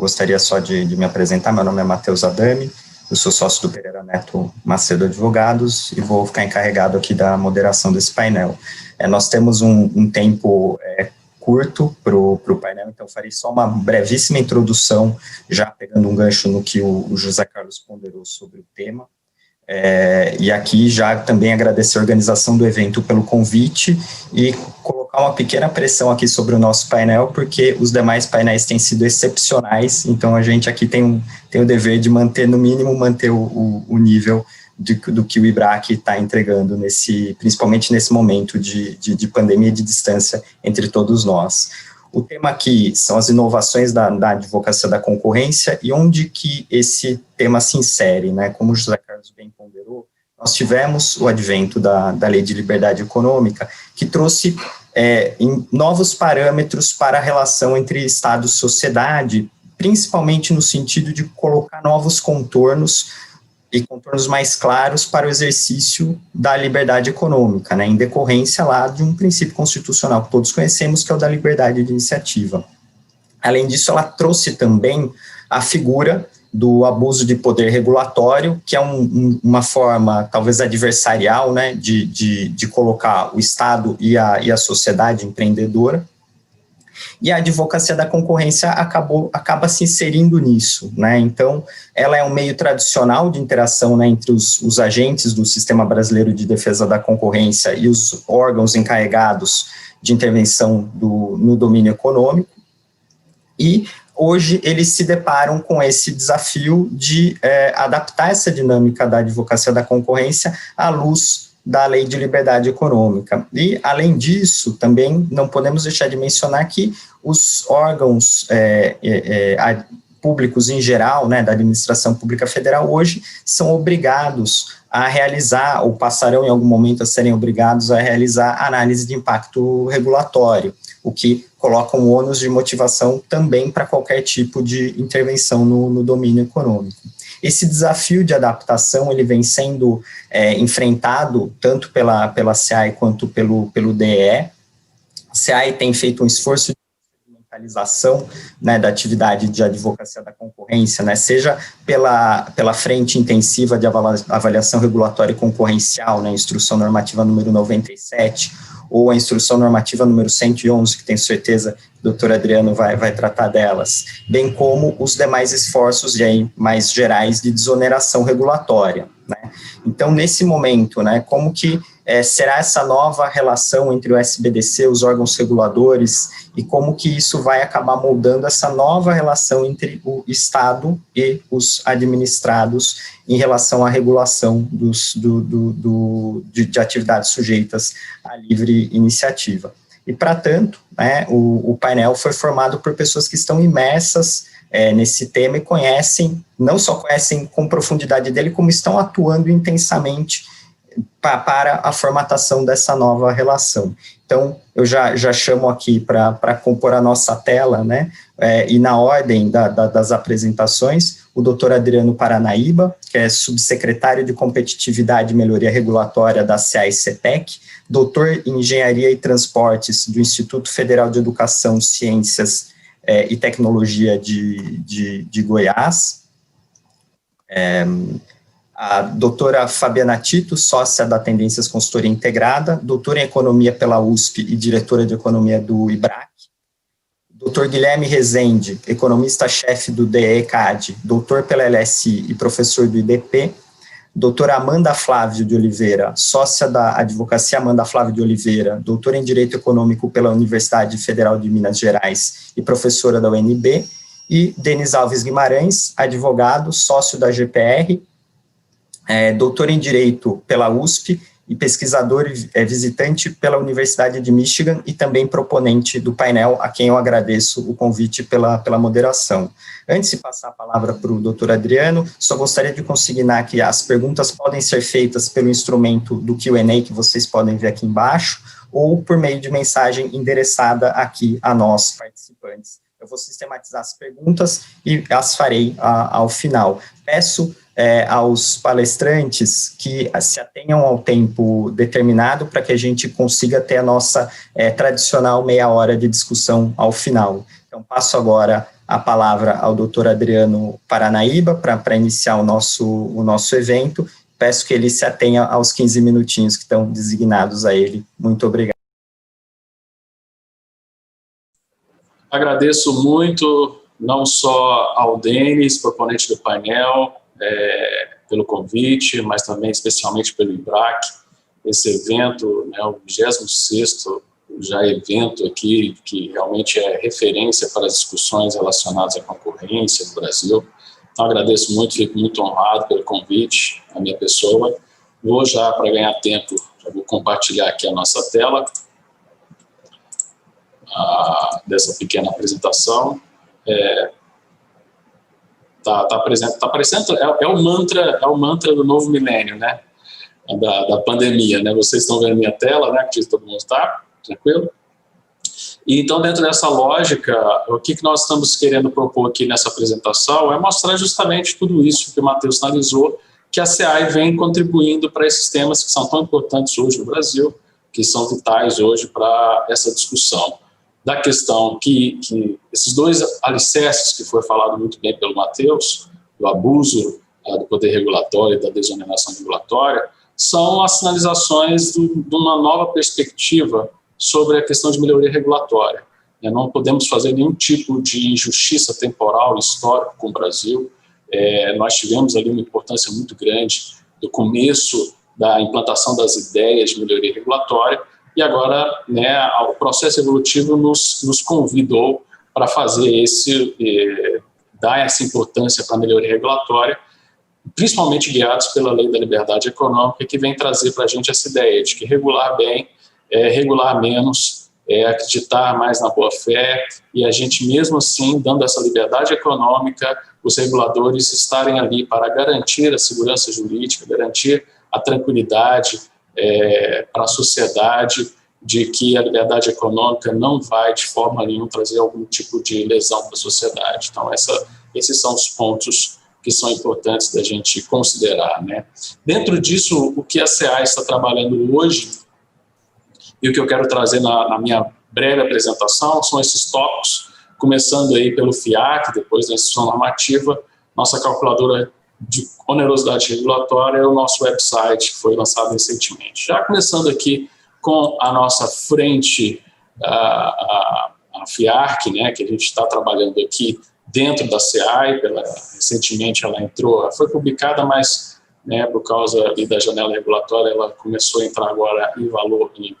gostaria só de me apresentar. Meu nome é Matheus Adami, eu sou sócio do Pereira Neto Macedo Advogados e vou ficar encarregado aqui da moderação desse painel. Nós temos um tempo curto para o painel, então farei só uma brevíssima introdução, já pegando um gancho no que o José Carlos ponderou sobre o tema. E aqui já também agradecer a organização do evento pelo convite e colocar uma pequena pressão aqui sobre o nosso painel, porque os demais painéis têm sido excepcionais, então a gente aqui tem o dever de manter, no mínimo, o nível do que o IBRAC está entregando, principalmente nesse momento de pandemia e de distância entre todos nós. O tema aqui são as inovações da advocacia da concorrência e onde que esse tema se insere, né? Como o José Carlos bem ponderou, nós tivemos o advento da Lei de Liberdade Econômica, que trouxe novos parâmetros para a relação entre Estado e sociedade, principalmente no sentido de colocar novos contornos e contornos mais claros para o exercício da liberdade econômica, né, em decorrência lá de um princípio constitucional que todos conhecemos, que é o da liberdade de iniciativa. Além disso, ela trouxe também a figura do abuso de poder regulatório, que é uma forma, talvez, adversarial, né, de colocar o Estado e a sociedade empreendedora. E a advocacia da concorrência acaba se inserindo nisso, né? Então, ela é um meio tradicional de interação, né, entre os agentes do Sistema Brasileiro de Defesa da Concorrência e os órgãos encarregados de intervenção no domínio econômico, e hoje eles se deparam com esse desafio de adaptar essa dinâmica da advocacia da concorrência à luz da Lei de Liberdade Econômica. E, além disso, também não podemos deixar de mencionar que os órgãos públicos em geral, né, da administração pública federal, hoje são obrigados a realizar, ou passarão em algum momento a serem obrigados a realizar análise de impacto regulatório, o que coloca um ônus de motivação também para qualquer tipo de intervenção no domínio econômico. Esse desafio de adaptação, ele vem sendo enfrentado tanto pela CEAI quanto pelo DE. A CEAI tem feito um esforço de digitalização, né, da atividade de advocacia da concorrência, né, seja pela frente intensiva de avaliação regulatória e concorrencial, né, instrução normativa número 97, ou a instrução normativa número 111, que tenho certeza que o doutor Adriano vai tratar delas, bem como os demais esforços mais gerais de desoneração regulatória, né. Então, nesse momento, né, como que será essa nova relação entre o SBDC, os órgãos reguladores, e como que isso vai acabar moldando essa nova relação entre o Estado e os administrados em relação à regulação de atividades sujeitas à livre iniciativa. E, para tanto, né, o painel foi formado por pessoas que estão imersas nesse tema e não só conhecem com profundidade dele, como estão atuando intensamente para a formatação dessa nova relação. Então, eu já chamo aqui para compor a nossa tela, né, e na ordem das apresentações, o doutor Adriano Paranaíba, que é subsecretário de Competitividade e Melhoria Regulatória da CEAI-CETEC, doutor em Engenharia e Transportes do Instituto Federal de Educação, Ciências e Tecnologia de Goiás, a doutora Fabiana Tito, sócia da Tendências Consultoria Integrada, doutora em Economia pela USP e diretora de Economia do IBRAC, doutor Guilherme Rezende, economista-chefe do DE-CAD, doutor pela LSI e professor do IDP, doutora Amanda Flávio de Oliveira, sócia da Advocacia Amanda Flávio de Oliveira, doutora em Direito Econômico pela Universidade Federal de Minas Gerais e professora da UNB, e Denis Alves Guimarães, advogado, sócio da GPR, doutor em Direito pela USP e pesquisador visitante pela Universidade de Michigan e também proponente do painel, a quem eu agradeço o convite pela moderação. Antes de passar a palavra para o doutor Adriano, só gostaria de consignar que as perguntas podem ser feitas pelo instrumento do Q&A que vocês podem ver aqui embaixo, ou por meio de mensagem endereçada aqui a nós, participantes. Eu vou sistematizar as perguntas e as farei ao final. Peço aos palestrantes que se atenham ao tempo determinado para que a gente consiga ter a nossa tradicional meia hora de discussão ao final. Então, passo agora a palavra ao doutor Adriano Paranaíba para iniciar o nosso evento. Peço que ele se atenha aos 15 minutinhos que estão designados a ele. Muito obrigado. Agradeço muito, não só ao Denis, proponente do painel, pelo convite, mas também especialmente pelo IBRAC. Esse evento, né, o 26º já evento aqui, que realmente é referência para as discussões relacionadas à concorrência no Brasil. Então, agradeço muito, fico muito honrado pelo convite, a minha pessoa. Vou já, para ganhar tempo, já vou compartilhar aqui a nossa tela dessa pequena apresentação. Tá aparecendo, é o mantra do novo milênio, né? Da pandemia, né? Vocês estão vendo a minha tela, né? Acredito que todo mundo está tranquilo. E então, dentro dessa lógica, o que nós estamos querendo propor aqui nessa apresentação é mostrar justamente tudo isso que o Matheus sinalizou, que a SEAI vem contribuindo para esses temas que são tão importantes hoje no Brasil, que são vitais hoje para essa discussão da questão que esses dois alicerces que foi falado muito bem pelo Matheus, do abuso do poder regulatório e da desoneração regulatória, são as sinalizações de uma nova perspectiva sobre a questão de melhoria regulatória. Não podemos fazer nenhum tipo de injustiça temporal histórica com o Brasil. Nós tivemos ali uma importância muito grande do começo da implantação das ideias de melhoria regulatória, e agora, né, o processo evolutivo nos convidou para fazer dar essa importância para a melhoria regulatória, principalmente guiados pela Lei da Liberdade Econômica, que vem trazer para a gente essa ideia de que regular bem é regular menos, é acreditar mais na boa-fé, e a gente mesmo assim, dando essa liberdade econômica, os reguladores estarem ali para garantir a segurança jurídica, garantir a tranquilidade para a sociedade, de que a liberdade econômica não vai de forma nenhuma trazer algum tipo de lesão para a sociedade. Então, esses são os pontos que são importantes da gente considerar, né? Dentro disso, o que a SEAI está trabalhando hoje, e o que eu quero trazer na minha breve apresentação, são esses tópicos, começando aí pelo FIAC, depois da instituição normativa, nossa calculadora de onerosidade regulatória é o nosso website, que foi lançado recentemente. Já começando aqui com a nossa frente, a FIARC, né, que a gente está trabalhando aqui dentro da SEAI, recentemente ela foi publicada, mas né, por causa ali da janela regulatória, ela começou a entrar agora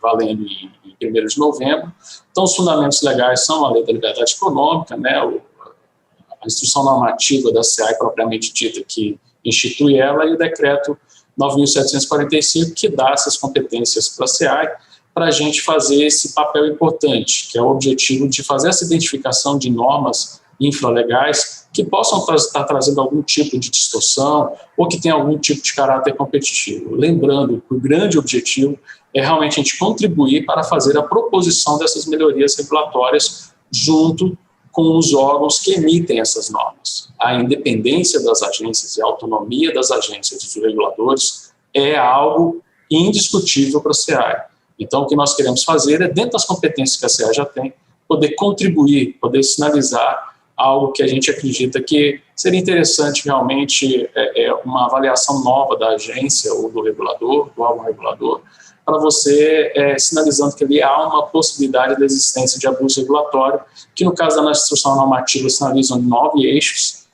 valendo em 1º de novembro. Então, os fundamentos legais são a Lei da Liberdade Econômica, né, a instrução normativa da SEAI propriamente dita, que institui ela, e o decreto 9.745, que dá essas competências para a SEAI, para a gente fazer esse papel importante, que é o objetivo de fazer essa identificação de normas infralegais que possam estar trazendo algum tipo de distorção ou que tenham algum tipo de caráter competitivo. Lembrando que o grande objetivo é realmente a gente contribuir para fazer a proposição dessas melhorias regulatórias junto com os órgãos que emitem essas normas. A independência das agências e a autonomia das agências e dos reguladores é algo indiscutível para a SEAI. Então, o que nós queremos fazer é, dentro das competências que a SEAI já tem, poder contribuir, poder sinalizar algo que a gente acredita que seria interessante realmente, uma avaliação nova da agência ou do regulador, do órgão regulador, para você sinalizando que ali há uma possibilidade da existência de abuso regulatório, que no caso da nossa instrução normativa sinalizam 9 eixos,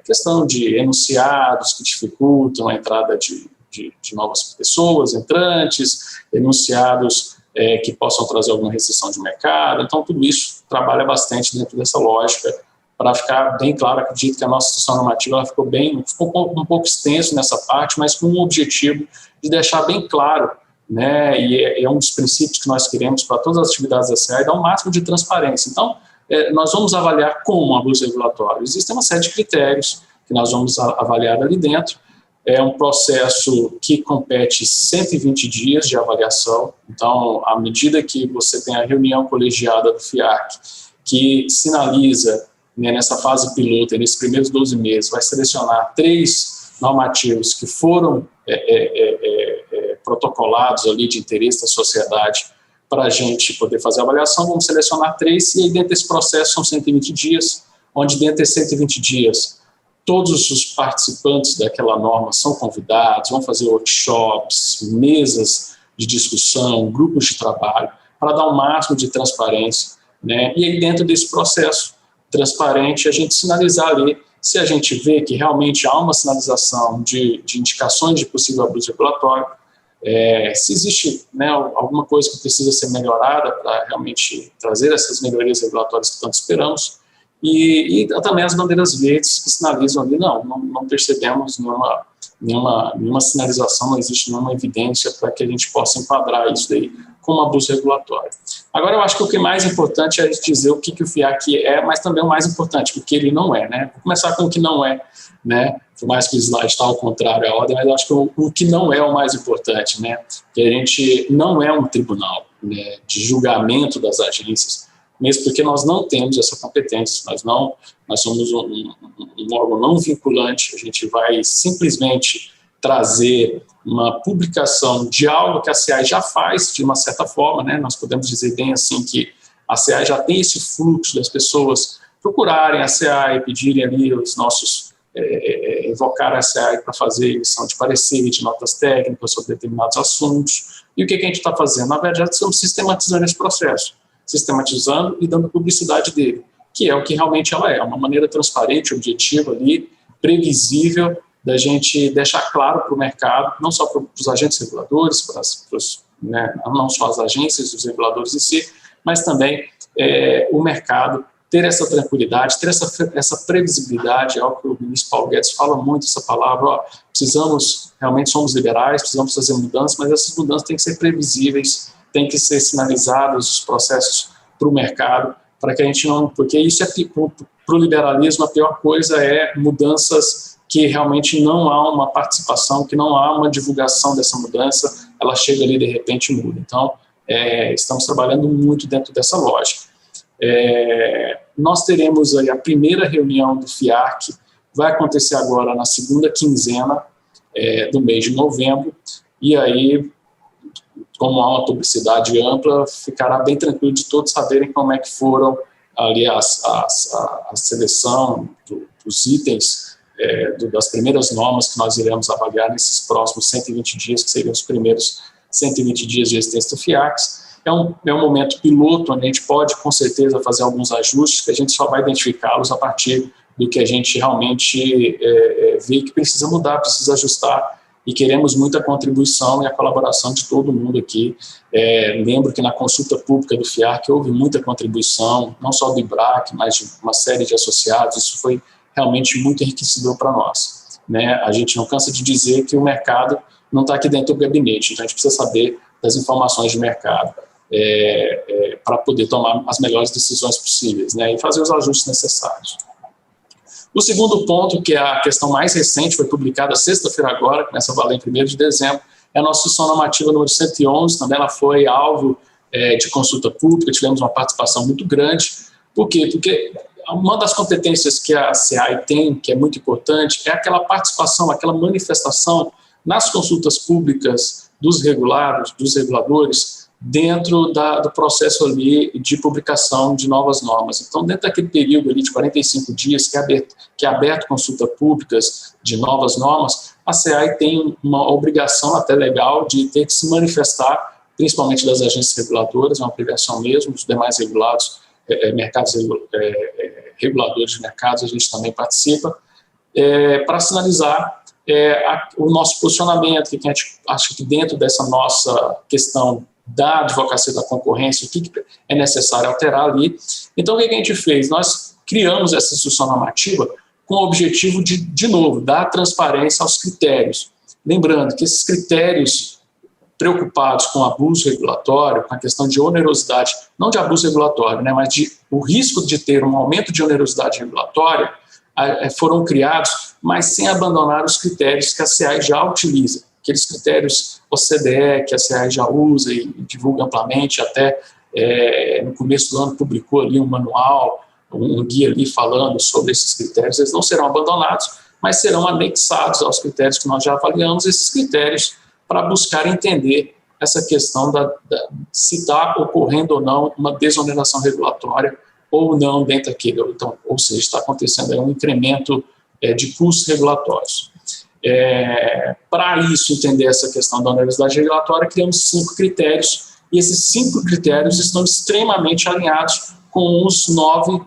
questão de enunciados que dificultam a entrada de novas pessoas, entrantes, enunciados que possam trazer alguma restrição de mercado. Então, tudo isso trabalha bastante dentro dessa lógica. Para ficar bem claro, acredito que a nossa instrução normativa ela ficou um pouco extenso nessa parte, mas com o objetivo de deixar bem claro, né, e é um dos princípios que nós queremos para todas as atividades da SEAI, dar um máximo de transparência. Então, nós vamos avaliar como um abuso regulatório. Existem uma série de critérios que nós vamos avaliar ali dentro. É um processo que compete 120 dias de avaliação. Então, à medida que você tem a reunião colegiada do FIAC, que sinaliza, né, nessa fase piloto, nesses primeiros 12 meses, vai selecionar 3 normativos que foram protocolados ali de interesse da sociedade para a gente poder fazer a avaliação, vamos selecionar 3, e aí dentro desse processo são 120 dias, onde dentro desses 120 dias, todos os participantes daquela norma são convidados, vão fazer workshops, mesas de discussão, grupos de trabalho, para dar o máximo de transparência, né? E aí dentro desse processo transparente, a gente sinalizar ali, se a gente vê que realmente há uma sinalização de indicações de possível abuso regulatório, se existe, né, alguma coisa que precisa ser melhorada para realmente trazer essas melhorias regulatórias que tanto esperamos, e também as bandeiras verdes que sinalizam ali, não percebemos nenhuma sinalização, não existe nenhuma evidência para que a gente possa enquadrar isso daí como abuso regulatório. Agora, eu acho que o que é mais importante é dizer o que o FIAC é, mas também o mais importante, o que ele não é, né? Vou começar com o que não é, né? Por mais que o slide está ao contrário à ordem, mas eu acho que o que não é o mais importante, né? Que a gente não é um tribunal, né, de julgamento das agências, mesmo porque nós não temos essa competência, nós somos um órgão não vinculante, a gente vai simplesmente trazer uma publicação de algo que a CEAI já faz de uma certa forma, né? Nós podemos dizer bem assim que a CEAI já tem esse fluxo das pessoas procurarem a CEAI, pedirem ali os nossos, invocar a CEAI para fazer emissão de parecer, de notas técnicas sobre determinados assuntos. E o que a gente está fazendo? Na verdade, estamos sistematizando esse processo, sistematizando e dando publicidade dele, que é o que realmente ela é, uma maneira transparente, objetiva ali, previsível, da gente deixar claro para o mercado, não só para os agentes reguladores, né, não só as agências e os reguladores em si, mas também o mercado ter essa tranquilidade, ter essa previsibilidade, é algo que o ministro Paulo Guedes fala muito, essa palavra, realmente somos liberais, precisamos fazer mudanças, mas essas mudanças têm que ser previsíveis, têm que ser sinalizados os processos para o mercado, para que a gente não, porque isso para o liberalismo a pior coisa é mudanças que realmente não há uma participação, que não há uma divulgação dessa mudança, ela chega ali de repente e muda. Então, estamos trabalhando muito dentro dessa lógica. Nós teremos aí a primeira reunião do FIAC, vai acontecer agora na segunda quinzena do mês de novembro, e aí, como há uma publicidade ampla, ficará bem tranquilo de todos saberem como é que foram ali a seleção dos itens, das primeiras normas que nós iremos avaliar nesses próximos 120 dias, que seriam os primeiros 120 dias de existência do FIACS. É um momento piloto, onde a gente pode, com certeza, fazer alguns ajustes, que a gente só vai identificá-los a partir do que a gente realmente vê que precisa mudar, precisa ajustar, e queremos muita contribuição e a colaboração de todo mundo aqui. Lembro que na consulta pública do FIAC houve muita contribuição, não só do IBRAC, mas de uma série de associados. Isso foi realmente muito enriquecedor para nós, né? A gente não cansa de dizer que o mercado não está aqui dentro do gabinete, então a gente precisa saber das informações de mercado para poder tomar as melhores decisões possíveis, né? E fazer os ajustes necessários. O segundo ponto, que é a questão mais recente, foi publicada sexta-feira agora, começa a valer em 1º de dezembro, é a nossa instrução normativa número 111, também ela foi alvo de consulta pública, tivemos uma participação muito grande. Por quê? Porque uma das competências que a CEAI tem, que é muito importante, é aquela participação, aquela manifestação nas consultas públicas dos regulados, dos reguladores, dentro do processo ali de publicação de novas normas. Então, dentro daquele período ali de 45 dias que é aberto consulta públicas de novas normas, a CEAI tem uma obrigação até legal de ter que se manifestar, principalmente das agências reguladoras, é uma obrigação mesmo, dos demais regulados, reguladores de mercados, a gente também participa, para sinalizar o nosso posicionamento, que a gente acha que dentro dessa nossa questão da advocacia da concorrência, o que é necessário alterar ali. Então, o que a gente fez? Nós criamos essa instrução normativa com o objetivo de novo, dar transparência aos critérios. Lembrando que esses critérios preocupados com abuso regulatório, com a questão de onerosidade, não de abuso regulatório, né, mas o risco de ter um aumento de onerosidade regulatória, foram criados, mas sem abandonar os critérios que a CEAI já utiliza. Aqueles critérios OCDE que a CEAI já usa e divulga amplamente, até no começo do ano publicou ali um manual, um guia ali falando sobre esses critérios. Eles não serão abandonados, mas serão anexados aos critérios que nós já avaliamos, esses critérios para buscar entender essa questão se está ocorrendo ou não uma desoneração regulatória ou não dentro daquele, então, ou seja, está acontecendo aí um incremento de custos regulatórios. Para isso, entender essa questão da onerosidade regulatória, criamos 5 critérios, e esses 5 critérios estão extremamente alinhados com os 9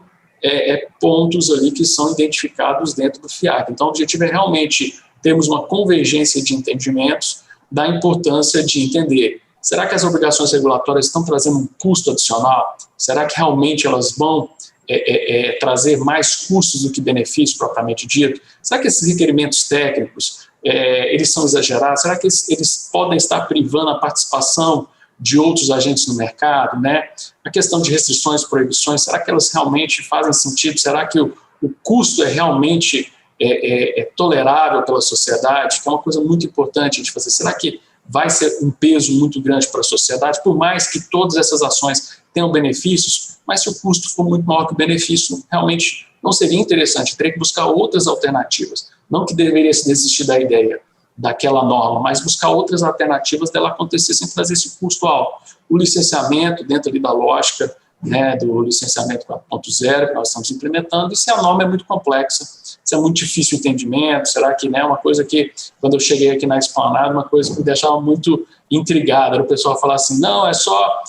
pontos ali que são identificados dentro do FIAC. Então, o objetivo é realmente termos uma convergência de entendimentos da importância de entender: será que as obrigações regulatórias estão trazendo um custo adicional? Será que realmente elas vão trazer mais custos do que benefícios propriamente dito? Será que esses requerimentos técnicos eles são exagerados? Será que eles podem estar privando a participação de outros agentes no mercado, né? A questão de restrições, proibições, será que elas realmente fazem sentido? Será que o custo realmente tolerável pela sociedade? Que é uma coisa muito importante de fazer. Será que vai ser um peso muito grande para a sociedade, por mais que todas essas ações tenham benefícios, mas se o custo for muito maior que o benefício, realmente não seria interessante, teria que buscar outras alternativas. Não que deveria se desistir da ideia daquela norma, mas buscar outras alternativas dela acontecer sem trazer esse custo alto. O licenciamento, dentro ali da lógica, né, do licenciamento 4.0 que nós estamos implementando, e se a norma é muito complexa, se é muito difícil o entendimento, será que, né, uma coisa que, quando eu cheguei aqui na Esplanada, uma coisa que me deixava muito intrigado, era o pessoal falar assim: não, é só,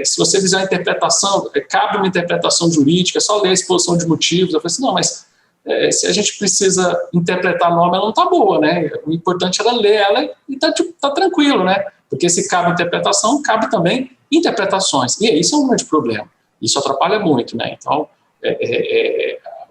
se você fizer uma interpretação, cabe uma interpretação jurídica, é só ler a exposição de motivos. Eu falei assim: não, mas se a gente precisa interpretar a norma, ela não está boa, né? O importante é ler ela e tá tranquilo, né? Porque se cabe interpretação, cabe também interpretações. E isso é um grande problema. Isso atrapalha muito, né? Então,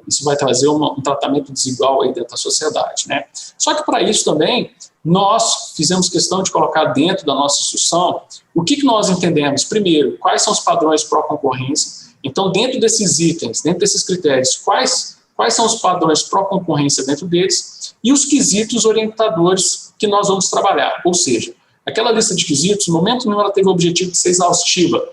isso vai trazer um tratamento desigual aí dentro da sociedade, né? Só que para isso também, nós fizemos questão de colocar dentro da nossa instrução o que nós entendemos. Primeiro, quais são os padrões pró-concorrência. Então, dentro desses itens, dentro desses critérios, quais são os padrões pró-concorrência dentro deles e os quesitos orientadores que nós vamos trabalhar. Ou seja, aquela lista de quesitos, no momento nenhum ela teve o objetivo de ser exaustiva.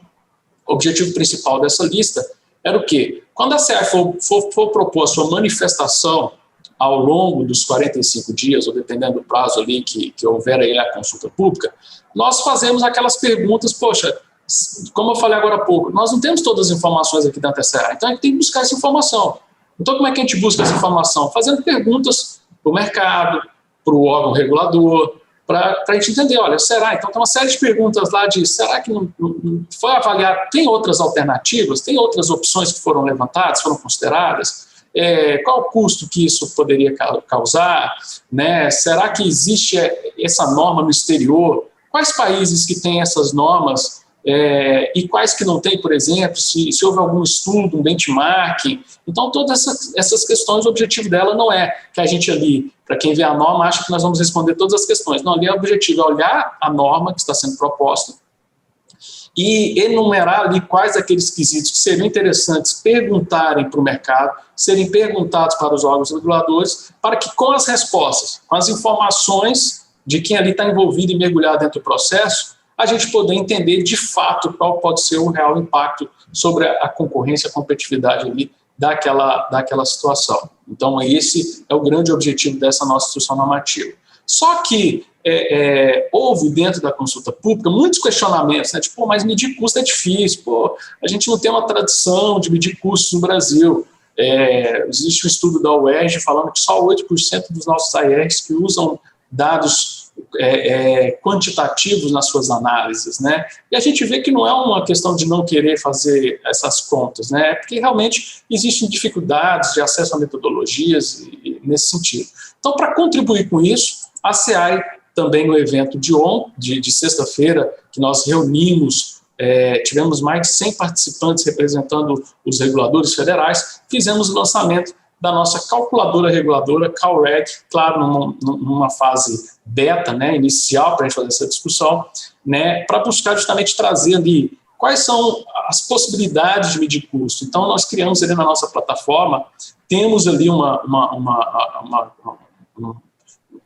O objetivo principal dessa lista era o quê? Quando a CEA for propor a sua manifestação ao longo dos 45 dias, ou dependendo do prazo ali que houver aí a consulta pública, nós fazemos aquelas perguntas: poxa, como eu falei agora há pouco, nós não temos todas as informações aqui dentro da CEA, então a gente tem que buscar essa informação. Então, como é que a gente busca essa informação? Fazendo perguntas para o mercado, para o órgão regulador, para a gente entender: olha, será? Então, tem uma série de perguntas lá de: será que não foi avaliado? Tem outras alternativas? Tem outras opções que foram levantadas, foram consideradas? Qual o custo que isso poderia causar? Né? Será que existe essa norma no exterior? Quais países que têm essas normas e quais que não têm, por exemplo? Se houve algum estudo, um benchmarking? Então, todas essas questões, o objetivo dela não é que a gente ali, para quem vê a norma, acha que nós vamos responder todas as questões. Não, ali o objetivo é olhar a norma que está sendo proposta e enumerar ali quais aqueles quesitos que seriam interessantes perguntarem para o mercado, serem perguntados para os órgãos reguladores, para que com as respostas, com as informações de quem ali está envolvido e mergulhado dentro do processo, a gente poder entender de fato qual pode ser o real impacto sobre a concorrência, a competitividade ali daquela situação. Então, esse é o grande objetivo dessa nossa instrução normativa. Só que houve dentro da consulta pública muitos questionamentos, né? Tipo, mas medir custo é difícil, a gente não tem uma tradição de medir custos no Brasil. Existe um estudo da UERJ falando que só 8% dos nossos ARs que usam dados quantitativos nas suas análises, né? E a gente vê que não é uma questão de não querer fazer essas contas, né? Porque realmente existem dificuldades de acesso a metodologias nesse sentido. Então, para contribuir com isso, a CEAI também no evento de sexta-feira, que nós reunimos, tivemos mais de 100 participantes representando os reguladores federais, fizemos o lançamento da nossa calculadora reguladora, CalReg, claro, numa fase beta, né, inicial, para a gente fazer essa discussão, né, para buscar justamente trazer ali quais são as possibilidades de medir custo. Então, nós criamos ali na nossa plataforma, temos ali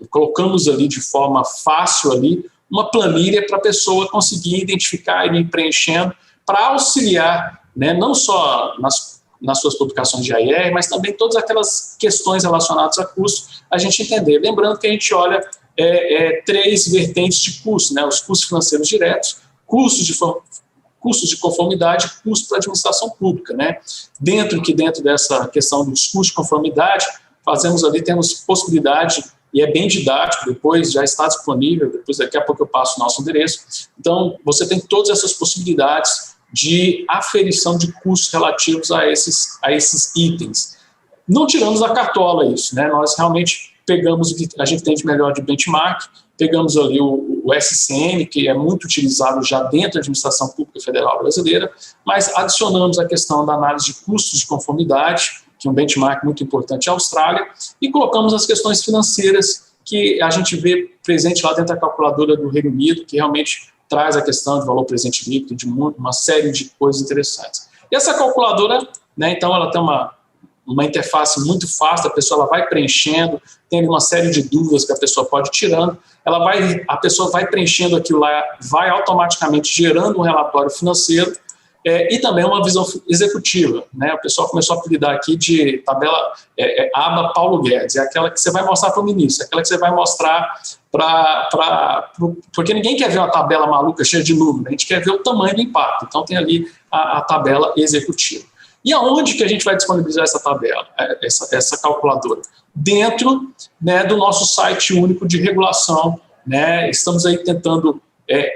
colocamos ali de forma fácil ali uma planilha para a pessoa conseguir identificar e ir preenchendo para auxiliar, né, não só nas suas publicações de AIR, mas também todas aquelas questões relacionadas a custo, a gente entender. Lembrando que a gente olha três vertentes de custo, né? Os custos financeiros diretos, custos de conformidade e custos para a administração pública, né? Dentro dessa questão dos custos de conformidade, temos possibilidade, e é bem didático, depois já está disponível, daqui a pouco eu passo o nosso endereço. Então, você tem todas essas possibilidades de aferição de custos relativos a esses itens. Não tiramos da cartola isso, né? Nós realmente pegamos o que a gente tem de melhor de benchmark, pegamos ali o SCM, que é muito utilizado já dentro da administração pública federal brasileira, mas adicionamos a questão da análise de custos de conformidade, que é um benchmark muito importante à Austrália, e colocamos as questões financeiras que a gente vê presente lá dentro da calculadora do Reino Unido, que realmente traz a questão de valor presente líquido, de uma série de coisas interessantes. E essa calculadora, né, então, ela tem uma interface muito fácil, a pessoa ela vai preenchendo, tem uma série de dúvidas que a pessoa pode ir tirando, a pessoa vai preenchendo aquilo lá, vai automaticamente gerando um relatório financeiro, e também uma visão executiva, né? O pessoal começou a apelidar aqui de tabela, aba Paulo Guedes, é aquela que você vai mostrar para o ministro, aquela que você vai mostrar porque ninguém quer ver uma tabela maluca cheia de números, a gente quer ver o tamanho do impacto, então tem ali a tabela executiva. E aonde que a gente vai disponibilizar essa tabela, essa calculadora? Dentro, né, do nosso site único de regulação, né? Estamos aí tentando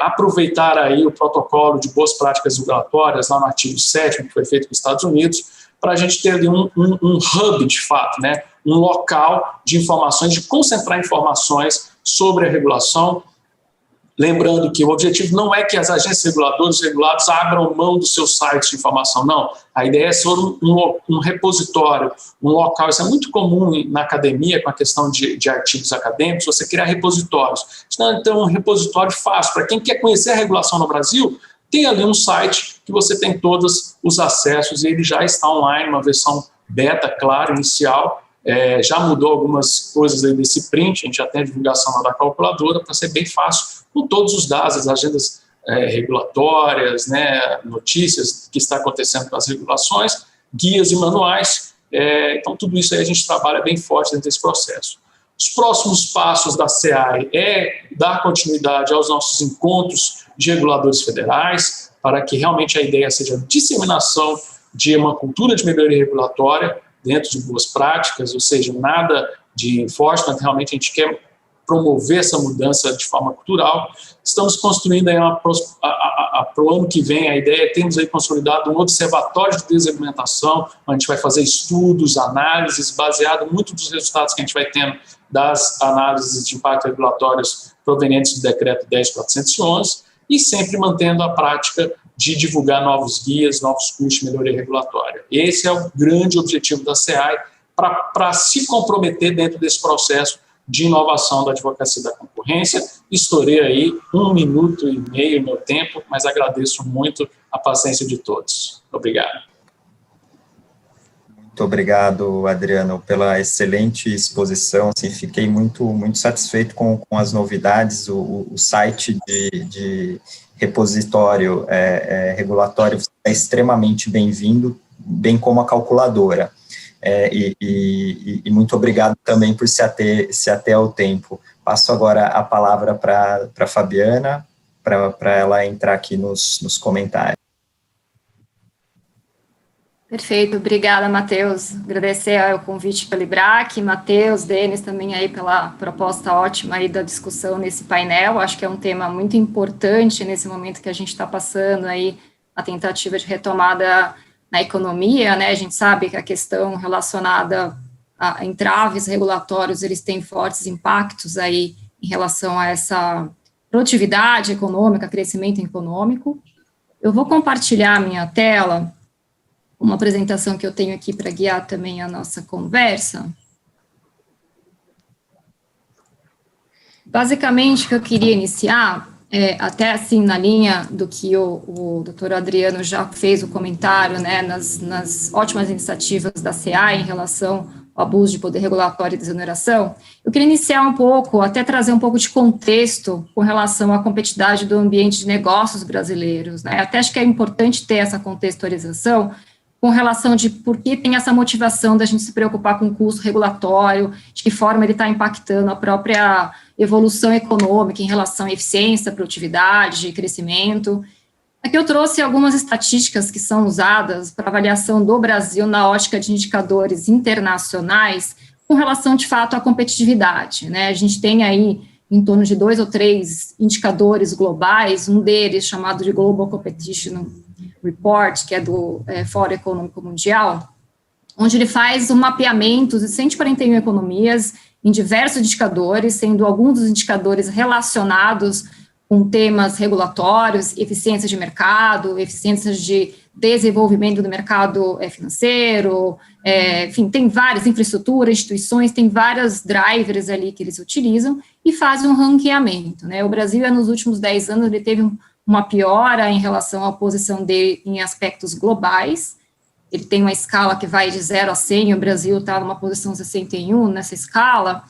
aproveitar aí o protocolo de boas práticas regulatórias lá no artigo 7º, que foi feito nos Estados Unidos, para a gente ter ali um hub, de fato, né? Um local de informações, de concentrar informações sobre a regulação. Lembrando que o objetivo não é que as agências reguladoras reguladas abram mão dos seus sites de informação, não. A ideia é ser um repositório, um local. Isso é muito comum na academia, com a questão de artigos acadêmicos, você criar repositórios. Então, um repositório fácil. Para quem quer conhecer a regulação no Brasil, tem ali um site que você tem todos os acessos e ele já está online, uma versão beta, claro, inicial. Já mudou algumas coisas aí desse print, a gente já tem a divulgação lá da calculadora, para ser bem fácil, com todos os dados, as agendas regulatórias, né, notícias que está acontecendo com as regulações, guias e manuais. Então, tudo isso aí a gente trabalha bem forte dentro desse processo. Os próximos passos da SEAI é dar continuidade aos nossos encontros de reguladores federais, para que realmente a ideia seja a disseminação de uma cultura de melhoria regulatória dentro de boas práticas, ou seja, nada de enforcement, realmente a gente quer promover essa mudança de forma cultural. Estamos construindo aí para o ano que vem, a ideia é termos aí consolidado um observatório de desregulamentação, onde a gente vai fazer estudos, análises, baseado muito dos resultados que a gente vai tendo das análises de impacto regulatórios provenientes do decreto 10.411, e sempre mantendo a prática de divulgar novos guias, novos cursos de melhoria regulatória. Esse é o grande objetivo da SEAI, para se comprometer dentro desse processo de inovação da advocacia da concorrência. Estourei aí 1 minuto e meio meu tempo, mas agradeço muito a paciência de todos. Obrigado. Muito obrigado, Adriano, pela excelente exposição. Assim, fiquei muito satisfeito com as novidades. O site de repositório regulatório é extremamente bem-vindo, bem como a calculadora. E muito obrigado também por se ater ao tempo. Passo agora a palavra para a Fabiana, para ela entrar aqui nos comentários. Perfeito, obrigada, Matheus. Agradecer o convite pelo IBRAC, Matheus, Denis também aí pela proposta ótima aí da discussão nesse painel. Acho que é um tema muito importante nesse momento que a gente está passando aí, a tentativa de retomada na economia, né? A gente sabe que a questão relacionada a entraves regulatórios, eles têm fortes impactos aí em relação a essa produtividade econômica, crescimento econômico. Eu vou compartilhar a minha tela, uma apresentação que eu tenho aqui para guiar também a nossa conversa. Basicamente, o que eu queria iniciar, até assim na linha do que o doutor Adriano já fez o comentário, né, nas ótimas iniciativas da SEAI em relação ao abuso de poder regulatório e desoneração, eu queria iniciar um pouco, até trazer um pouco de contexto com relação à competitividade do ambiente de negócios brasileiros, né, até acho que é importante ter essa contextualização, com relação de por que tem essa motivação da gente se preocupar com o custo regulatório, de que forma ele está impactando a própria evolução econômica em relação à eficiência, produtividade, crescimento. Aqui eu trouxe algumas estatísticas que são usadas para avaliação do Brasil na ótica de indicadores internacionais com relação, de fato, à competitividade, né? A gente tem aí em torno de 2 ou 3 indicadores globais, um deles chamado de Global Competition Report, que é do Fórum Econômico Mundial, onde ele faz um mapeamento de 141 economias em diversos indicadores, sendo alguns dos indicadores relacionados com temas regulatórios, eficiência de mercado, eficiência de desenvolvimento do mercado financeiro, enfim, tem várias infraestruturas, instituições, tem várias drivers ali que eles utilizam e fazem um ranqueamento, né? O Brasil, nos últimos 10 anos, ele teve uma piora em relação à posição dele em aspectos globais. Ele tem uma escala que vai de 0 a 100, o Brasil está numa posição 61 nessa escala,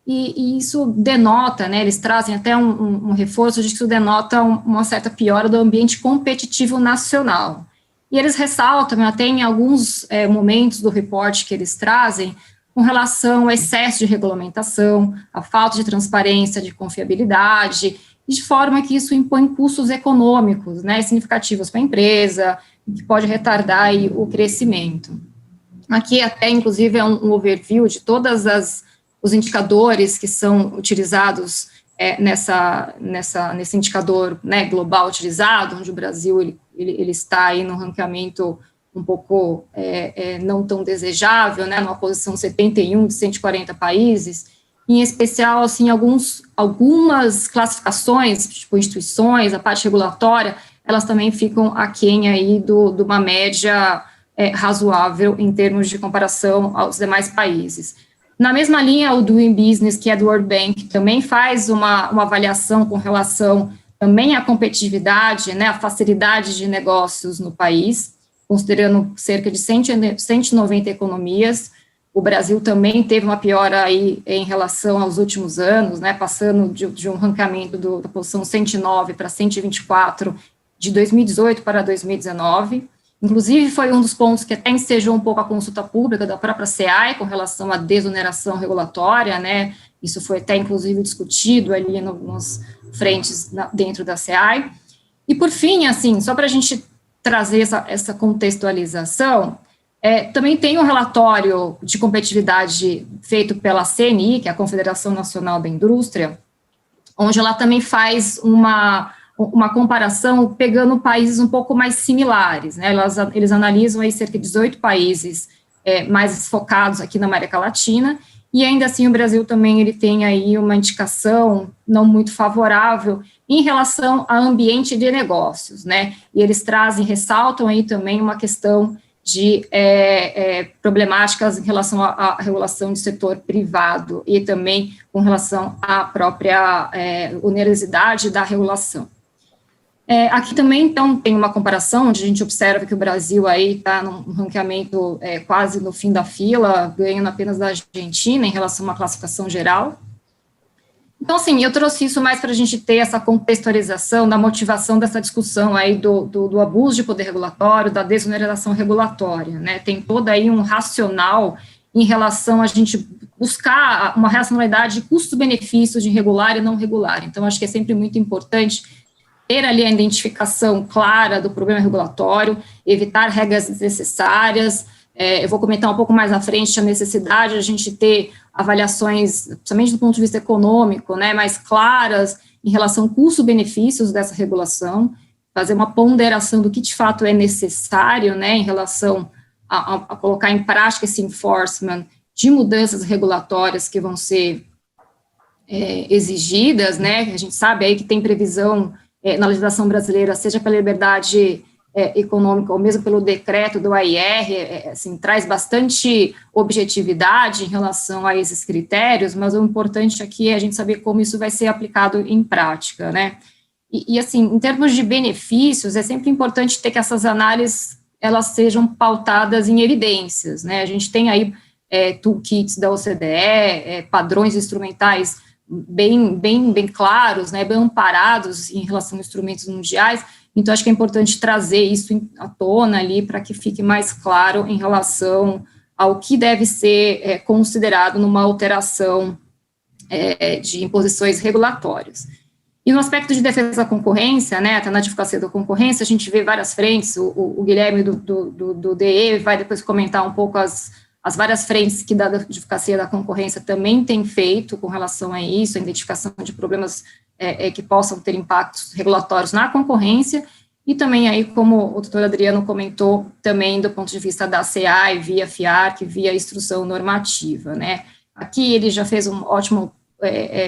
e isso denota, né, eles trazem até um reforço de que isso denota uma certa piora do ambiente competitivo nacional. E eles ressaltam, até em alguns momentos do report que eles trazem, com relação ao excesso de regulamentação, a falta de transparência, de confiabilidade, de forma que isso impõe custos econômicos, né, significativos para a empresa, que pode retardar aí o crescimento. Aqui até, inclusive, é um overview de todas os indicadores que são utilizados nesse indicador, né, global utilizado, onde o Brasil ele está aí no ranqueamento um pouco não tão desejável, né, numa posição 71 de 140 países, em especial, assim, algumas classificações, tipo instituições, a parte regulatória, elas também ficam aquém aí de uma média razoável em termos de comparação aos demais países. Na mesma linha, o Doing Business, que é do World Bank, também faz uma avaliação com relação também à competitividade, né, a facilidade de negócios no país, considerando cerca de 190 economias. O Brasil também teve uma piora aí em relação aos últimos anos, né, passando de um ranqueamento da posição 109 para 124 de 2018 para 2019. Inclusive, foi um dos pontos que até ensejou um pouco a consulta pública da própria SEAI com relação à desoneração regulatória, né, isso foi até, inclusive, discutido ali nas frentes dentro da SEAI. E, por fim, assim, só para a gente trazer essa contextualização, também tem um relatório de competitividade feito pela CNI, que é a Confederação Nacional da Indústria, onde ela também faz uma comparação pegando países um pouco mais similares, né? Eles analisam aí cerca de 18 países mais focados aqui na América Latina, e ainda assim o Brasil também ele tem aí uma indicação não muito favorável em relação ao ambiente de negócios, né? E eles ressaltam aí também uma questão de problemáticas em relação à regulação do setor privado e também com relação à própria onerosidade da regulação. Aqui também, então, tem uma comparação, onde a gente observa que o Brasil aí está num ranqueamento quase no fim da fila, ganhando apenas da Argentina em relação a uma classificação geral. Então, assim, eu trouxe isso mais para a gente ter essa contextualização da motivação dessa discussão aí do abuso de poder regulatório, da desoneração regulatória, né? Tem todo aí um racional em relação a gente buscar uma racionalidade de custo-benefício de regular e não regular. Então, acho que é sempre muito importante ter ali a identificação clara do problema regulatório, evitar regras desnecessárias. Eu vou comentar um pouco mais à frente a necessidade de a gente ter avaliações, principalmente do ponto de vista econômico, né, mais claras em relação ao custo-benefícios dessa regulação, fazer uma ponderação do que de fato é necessário, né, em relação a colocar em prática esse enforcement de mudanças regulatórias que vão ser exigidas, né, a gente sabe aí que tem previsão na legislação brasileira, seja pela liberdade econômica ou mesmo pelo decreto do AIR, assim, traz bastante objetividade em relação a esses critérios, mas o importante aqui é a gente saber como isso vai ser aplicado em prática, né? E assim, em termos de benefícios, é sempre importante ter que essas análises, elas sejam pautadas em evidências, né? A gente tem aí toolkits da OCDE, padrões instrumentais bem claros, né, bem amparados em relação a instrumentos mundiais, então acho que é importante trazer isso à tona ali para que fique mais claro em relação ao que deve ser considerado numa alteração de imposições regulatórias. E no aspecto de defesa da concorrência, né, até na advocacia da concorrência, a gente vê várias frentes, o Guilherme do DE vai depois comentar um pouco as várias frentes que da advocacia da concorrência também tem feito com relação a isso, a identificação de problemas que possam ter impactos regulatórios na concorrência, e também aí, como o doutor Adriano comentou, também do ponto de vista da CEA, via FIARC, via instrução normativa, né. Aqui ele já fez uma ótima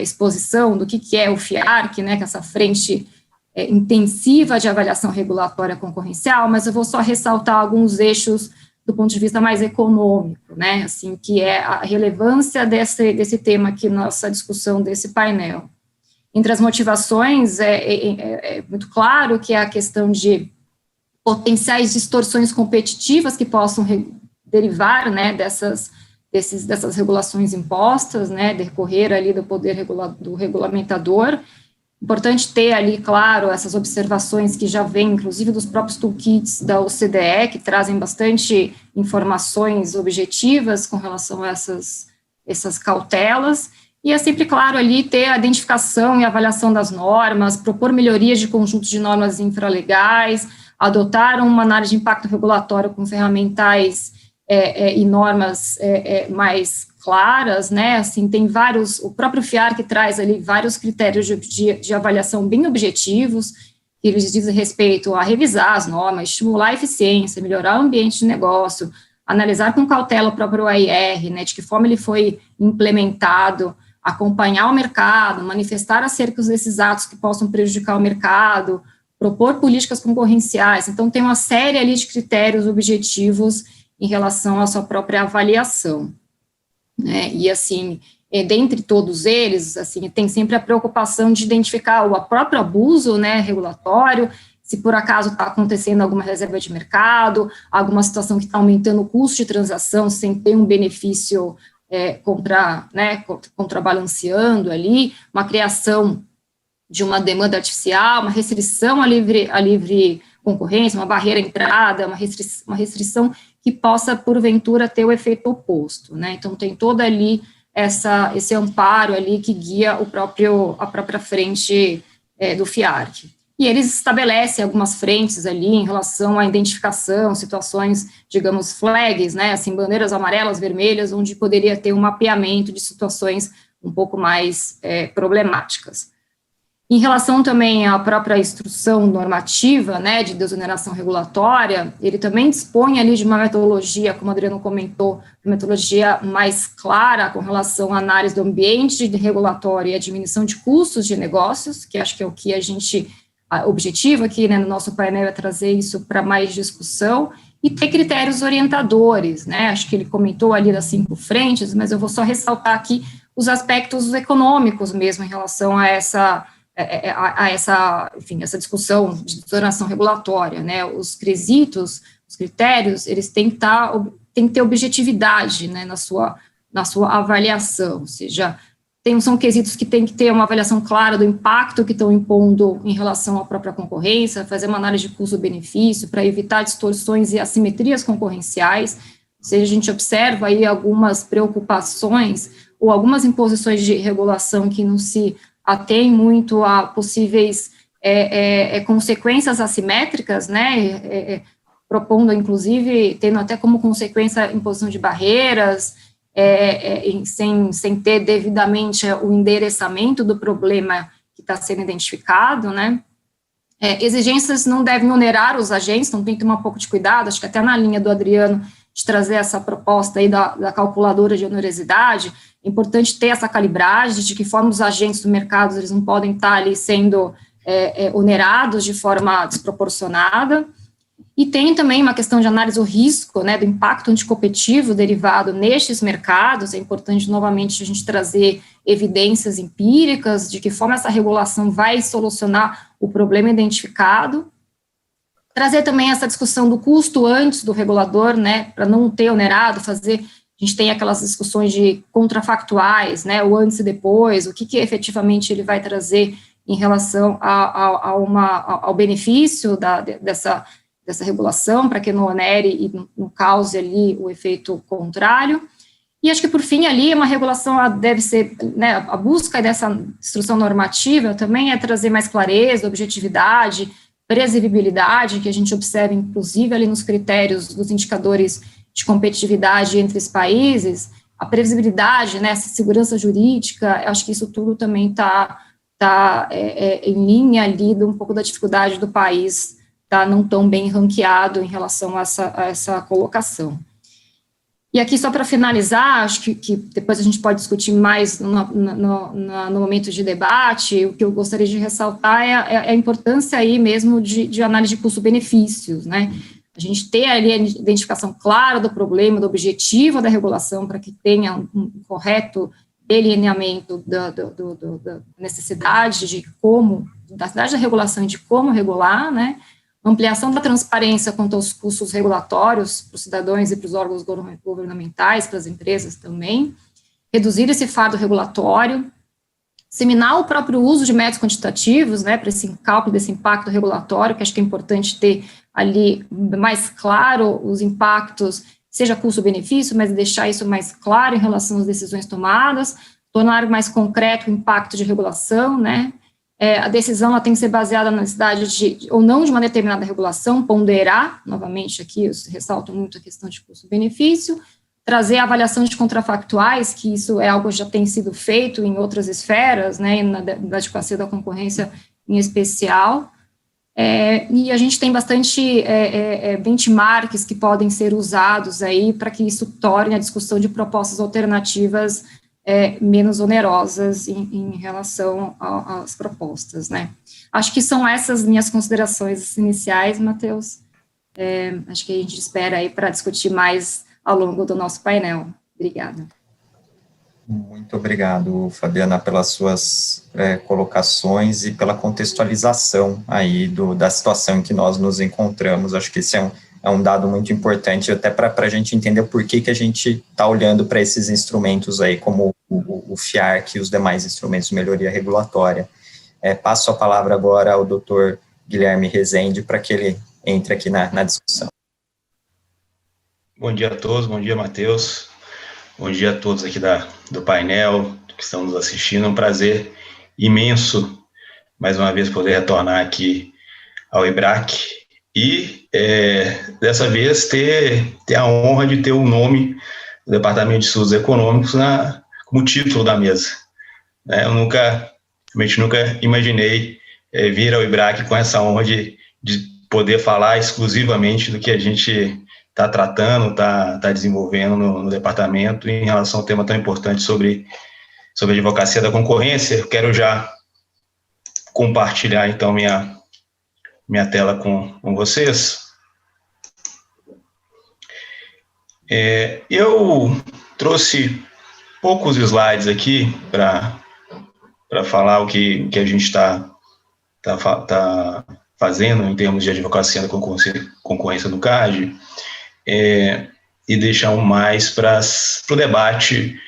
exposição do que é o FIARC, né, que é essa frente intensiva de avaliação regulatória concorrencial, mas eu vou só ressaltar alguns eixos do ponto de vista mais econômico, né, assim, que é a relevância desse tema aqui na nossa discussão desse painel. Entre as motivações, é muito claro que é a questão de potenciais distorções competitivas que possam derivar, né, dessas regulações impostas, né, decorrer ali do poder do regulamentador. Importante ter ali, claro, essas observações que já vêm, inclusive, dos próprios toolkits da OCDE, que trazem bastante informações objetivas com relação a essas cautelas, e é sempre, claro, ali ter a identificação e avaliação das normas, propor melhorias de conjuntos de normas infralegais, adotar uma análise de impacto regulatório com ferramentais e normas mais claras, né, assim, tem vários, o próprio FIARC traz ali vários critérios de avaliação bem objetivos, que eles dizem respeito a revisar as normas, estimular a eficiência, melhorar o ambiente de negócio, analisar com cautela o próprio AIR, né, de que forma ele foi implementado, acompanhar o mercado, manifestar acerca desses atos que possam prejudicar o mercado, propor políticas concorrenciais. Então, tem uma série ali de critérios objetivos em relação à sua própria avaliação, né, e assim, dentre todos eles, assim, tem sempre a preocupação de identificar o próprio abuso, né, regulatório, se por acaso está acontecendo alguma reserva de mercado, alguma situação que está aumentando o custo de transação sem ter um benefício contrabalanceando ali, uma criação de uma demanda artificial, uma restrição à livre concorrência, uma barreira à entrada, uma restrição que possa, porventura, ter o efeito oposto, né? Então, tem toda ali esse amparo ali que guia a própria frente do FIARC. E eles estabelecem algumas frentes ali em relação à identificação, situações, digamos, flags, né, assim, bandeiras amarelas, vermelhas, onde poderia ter um mapeamento de situações um pouco mais problemáticas. Em relação também à própria instrução normativa, né, de desoneração regulatória, ele também dispõe ali de uma metodologia, como o Adriano comentou, uma metodologia mais clara com relação à análise do ambiente regulatório e a diminuição de custos de negócios, que acho que é o que a objetivo aqui, né, no nosso painel é trazer isso para mais discussão, e ter critérios orientadores, né, acho que ele comentou ali das 5 frentes, mas eu vou só ressaltar aqui os aspectos econômicos mesmo em relação a essa discussão de desoneраção regulatória, né, os critérios, eles têm que ter objetividade, né, na sua avaliação, ou seja, são quesitos que tem que ter uma avaliação clara do impacto que estão impondo em relação à própria concorrência, fazer uma análise de custo-benefício para evitar distorções e assimetrias concorrenciais, ou seja, a gente observa aí algumas preocupações ou algumas imposições de regulação que não se atém muito a possíveis consequências assimétricas, né, propondo, inclusive, tendo até como consequência a imposição de barreiras, sem ter devidamente o endereçamento do problema que está sendo identificado, né. Exigências não devem onerar os agentes, então tem que tomar um pouco de cuidado, acho que até na linha do Adriano, de trazer essa proposta aí da calculadora de onerosidade, é importante ter essa calibragem de que forma os agentes do mercado, eles não podem estar ali sendo onerados de forma desproporcionada. E tem também uma questão de análise do risco, né, do impacto anticompetitivo derivado nestes mercados. É importante, novamente, a gente trazer evidências empíricas de que forma essa regulação vai solucionar o problema identificado. Trazer também essa discussão do custo antes do regulador, né, para não ter onerado, a gente tem aquelas discussões de contrafactuais, né, o antes e depois, o que efetivamente ele vai trazer em relação ao benefício dessa regulação, para que não onere e não cause ali o efeito contrário. E acho que, por fim, ali, uma regulação deve ser, né, a busca dessa instrução normativa também é trazer mais clareza, objetividade, previsibilidade, que a gente observa, inclusive, ali nos critérios dos indicadores de competitividade entre os países, a previsibilidade, né, essa segurança jurídica, acho que isso tudo também está em linha ali de um pouco da dificuldade do país estar não tão bem ranqueado em relação a essa colocação. E aqui, só para finalizar, acho que depois a gente pode discutir mais no momento de debate, o que eu gostaria de ressaltar é a importância aí mesmo de análise de custo-benefícios, né? A gente ter ali a identificação clara do problema, do objetivo da regulação, para que tenha um correto delineamento da necessidade da regulação e de como regular, né? Ampliação da transparência quanto aos custos regulatórios para os cidadãos e para os órgãos governamentais, para as empresas também, reduzir esse fardo regulatório, disseminar o próprio uso de métodos quantitativos, né, para esse cálculo desse impacto regulatório, que acho que é importante ter ali mais claro os impactos, seja custo-benefício, mas deixar isso mais claro em relação às decisões tomadas, tornar mais concreto o impacto de regulação, né. A decisão ela tem que ser baseada na necessidade ou não de uma determinada regulação, ponderar, novamente aqui, eu ressalto muito a questão de custo-benefício, trazer a avaliação de contrafactuais, que isso é algo que já tem sido feito em outras esferas, né, na adequacia da concorrência em especial, e a gente tem bastante benchmarks que podem ser usados aí para que isso torne a discussão de propostas alternativas menos onerosas em relação às propostas, né. Acho que são essas minhas considerações iniciais, Matheus. Acho que a gente espera aí para discutir mais ao longo do nosso painel. Obrigada. Muito obrigado, Fabiana, pelas suas colocações e pela contextualização aí da situação em que nós nos encontramos. Acho que esse é um dado muito importante, até para a gente entender por que a gente está olhando para esses instrumentos aí, como o FIARC e os demais instrumentos de melhoria regulatória. Passo a palavra agora ao doutor Guilherme Rezende, para que ele entre aqui na discussão. Bom dia a todos, bom dia, Matheus. Bom dia a todos aqui do painel que estão nos assistindo. É um prazer imenso, mais uma vez, poder retornar aqui ao EBRAC e, dessa vez, ter a honra de ter o nome do Departamento de Estudos Econômicos como título da mesa. Eu realmente nunca imaginei vir ao EBRAC com essa honra de poder falar exclusivamente do que a gente está tratando, está desenvolvendo no departamento em relação ao tema tão importante sobre a advocacia da concorrência. Eu quero já compartilhar, então, minha tela com vocês. Eu trouxe poucos slides aqui para falar o que a gente está fazendo em termos de advocacia da concorrência no CAD, e deixar mais para o debate.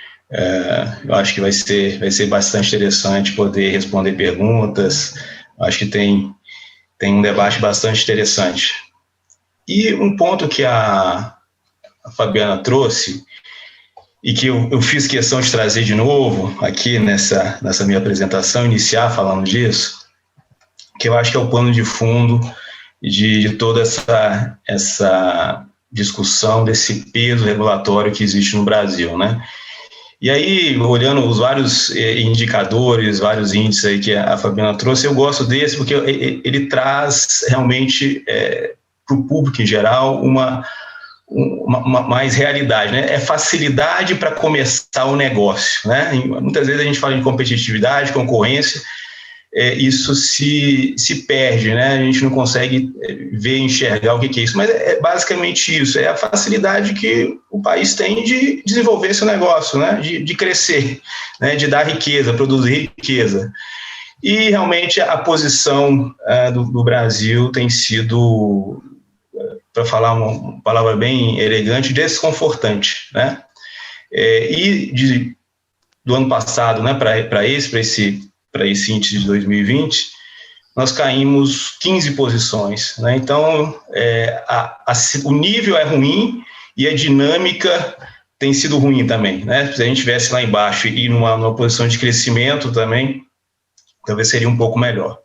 Eu acho que vai ser bastante interessante poder responder perguntas. Acho que tem um debate bastante interessante. E um ponto que a Fabiana trouxe, e que eu fiz questão de trazer de novo aqui nessa minha apresentação, iniciar falando disso, que eu acho que é o pano de fundo de toda essa discussão desse peso regulatório que existe no Brasil, né? E aí, olhando os vários indicadores, vários índices aí que a Fabiana trouxe, eu gosto desse porque ele traz realmente para o público em geral uma mais realidade, né? É facilidade para começar o negócio, né? Muitas vezes a gente fala em competitividade, concorrência, isso se perde, né? A gente não consegue ver, enxergar o que é isso, mas é basicamente isso, é a facilidade que o país tem de desenvolver seu negócio, né? De crescer, né? De dar riqueza, produzir riqueza. E realmente a posição do Brasil tem sido, para falar uma palavra bem elegante, desconfortante, né? Do ano passado, né, para esse índice de 2020, nós caímos 15 posições, né? Então, o nível é ruim e a dinâmica tem sido ruim também, né? Se a gente estivesse lá embaixo e numa posição de crescimento também, talvez seria um pouco melhor.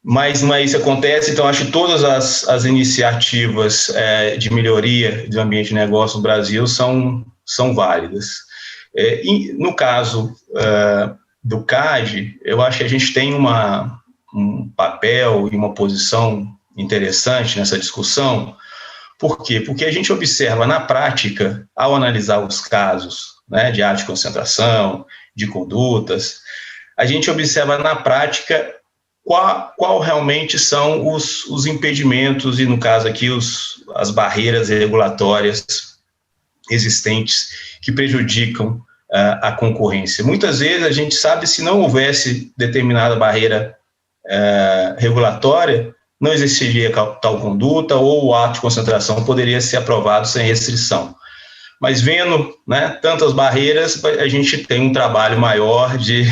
Mas não é isso que acontece, então acho que todas as iniciativas de melhoria do ambiente de negócio no Brasil são válidas. E no caso do CAD, eu acho que a gente tem um papel e uma posição interessante nessa discussão. Por quê? Porque a gente observa na prática, ao analisar os casos, né, de área de concentração, de condutas, a gente observa na prática qual realmente são os impedimentos e, no caso aqui, as barreiras regulatórias existentes que prejudicam a concorrência. Muitas vezes a gente sabe, se não houvesse determinada barreira regulatória, não existiria tal conduta, ou o ato de concentração poderia ser aprovado sem restrição. Mas vendo, né, tantas barreiras, a gente tem um trabalho maior de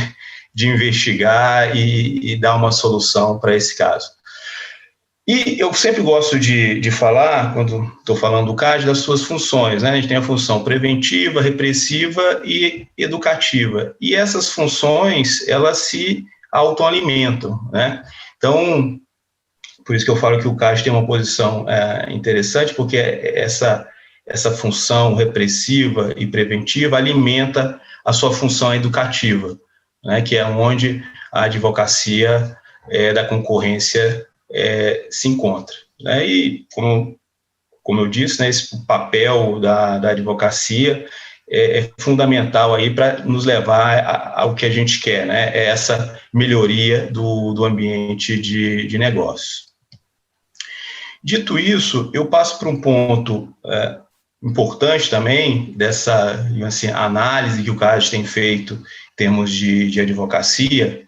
investigar e dar uma solução para esse caso. E eu sempre gosto de falar, quando estou falando do CAD, das suas funções, né? A gente tem a função preventiva, repressiva e educativa. E essas funções, elas se autoalimentam, né? Então, por isso que eu falo que o CAD tem uma posição interessante, porque essa função repressiva e preventiva alimenta a sua função educativa, né, que é onde a advocacia da concorrência se encontra. Né, e, como eu disse, né, esse papel da advocacia é fundamental aí para nos levar ao que a gente quer, né, é essa melhoria do ambiente de negócio. Dito isso, eu passo para um ponto importante também dessa, assim, análise que o CAD tem feito em termos de advocacia,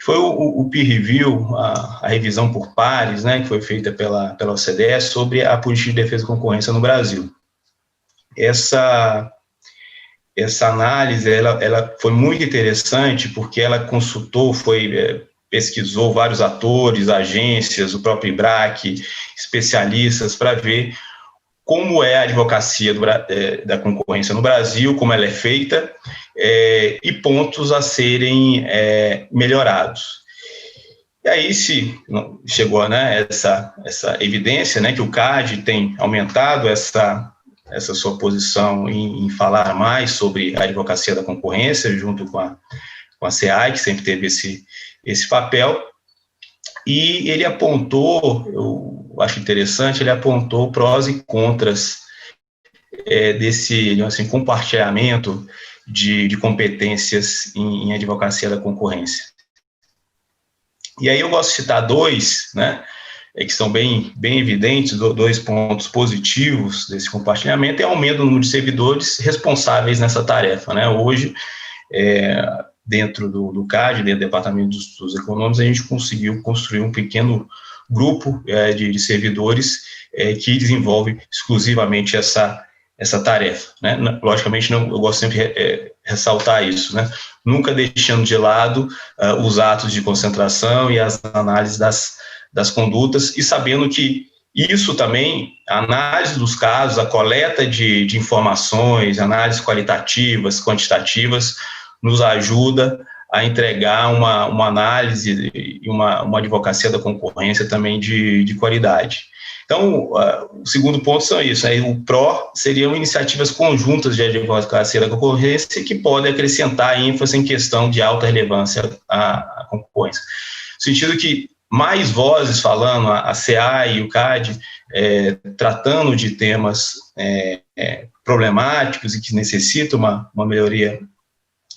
foi o peer review, a revisão por pares, né, que foi feita pela OCDE sobre a política de defesa da concorrência no Brasil. Essa análise ela foi muito interessante porque ela consultou, pesquisou vários atores, agências, o próprio IBRAC, especialistas, para ver como é a advocacia da concorrência no Brasil, como ela é feita, e pontos a serem melhorados. E aí chegou, né, essa evidência, né, que o CAD tem aumentado essa sua posição em falar mais sobre a advocacia da concorrência, junto com a CEAI, que sempre teve esse papel, e ele apontou, eu acho interessante, ele apontou prós e contras desse, assim, compartilhamento de competências em advocacia da concorrência. E aí eu gosto de citar dois, né, que são bem evidentes, dois pontos positivos desse compartilhamento, é o aumento do número de servidores responsáveis nessa tarefa, né. Hoje, dentro do CAD, dentro do Departamento de Estudos Econômicos, a gente conseguiu construir um pequeno grupo de servidores que desenvolve exclusivamente essa tarefa, né? Logicamente, eu gosto sempre de ressaltar isso, né? Nunca deixando de lado os atos de concentração e as análises das condutas, e sabendo que isso também, a análise dos casos, a coleta de informações, análises qualitativas, quantitativas, nos ajuda a entregar uma análise e uma advocacia da concorrência também de qualidade. Então, o segundo ponto são isso, né? O PRO seriam iniciativas conjuntas de advocacia da concorrência que podem acrescentar ênfase em questão de alta relevância à concorrência. No sentido que mais vozes falando, a CEAI e o CAD, tratando de temas problemáticos e que necessitam uma melhoria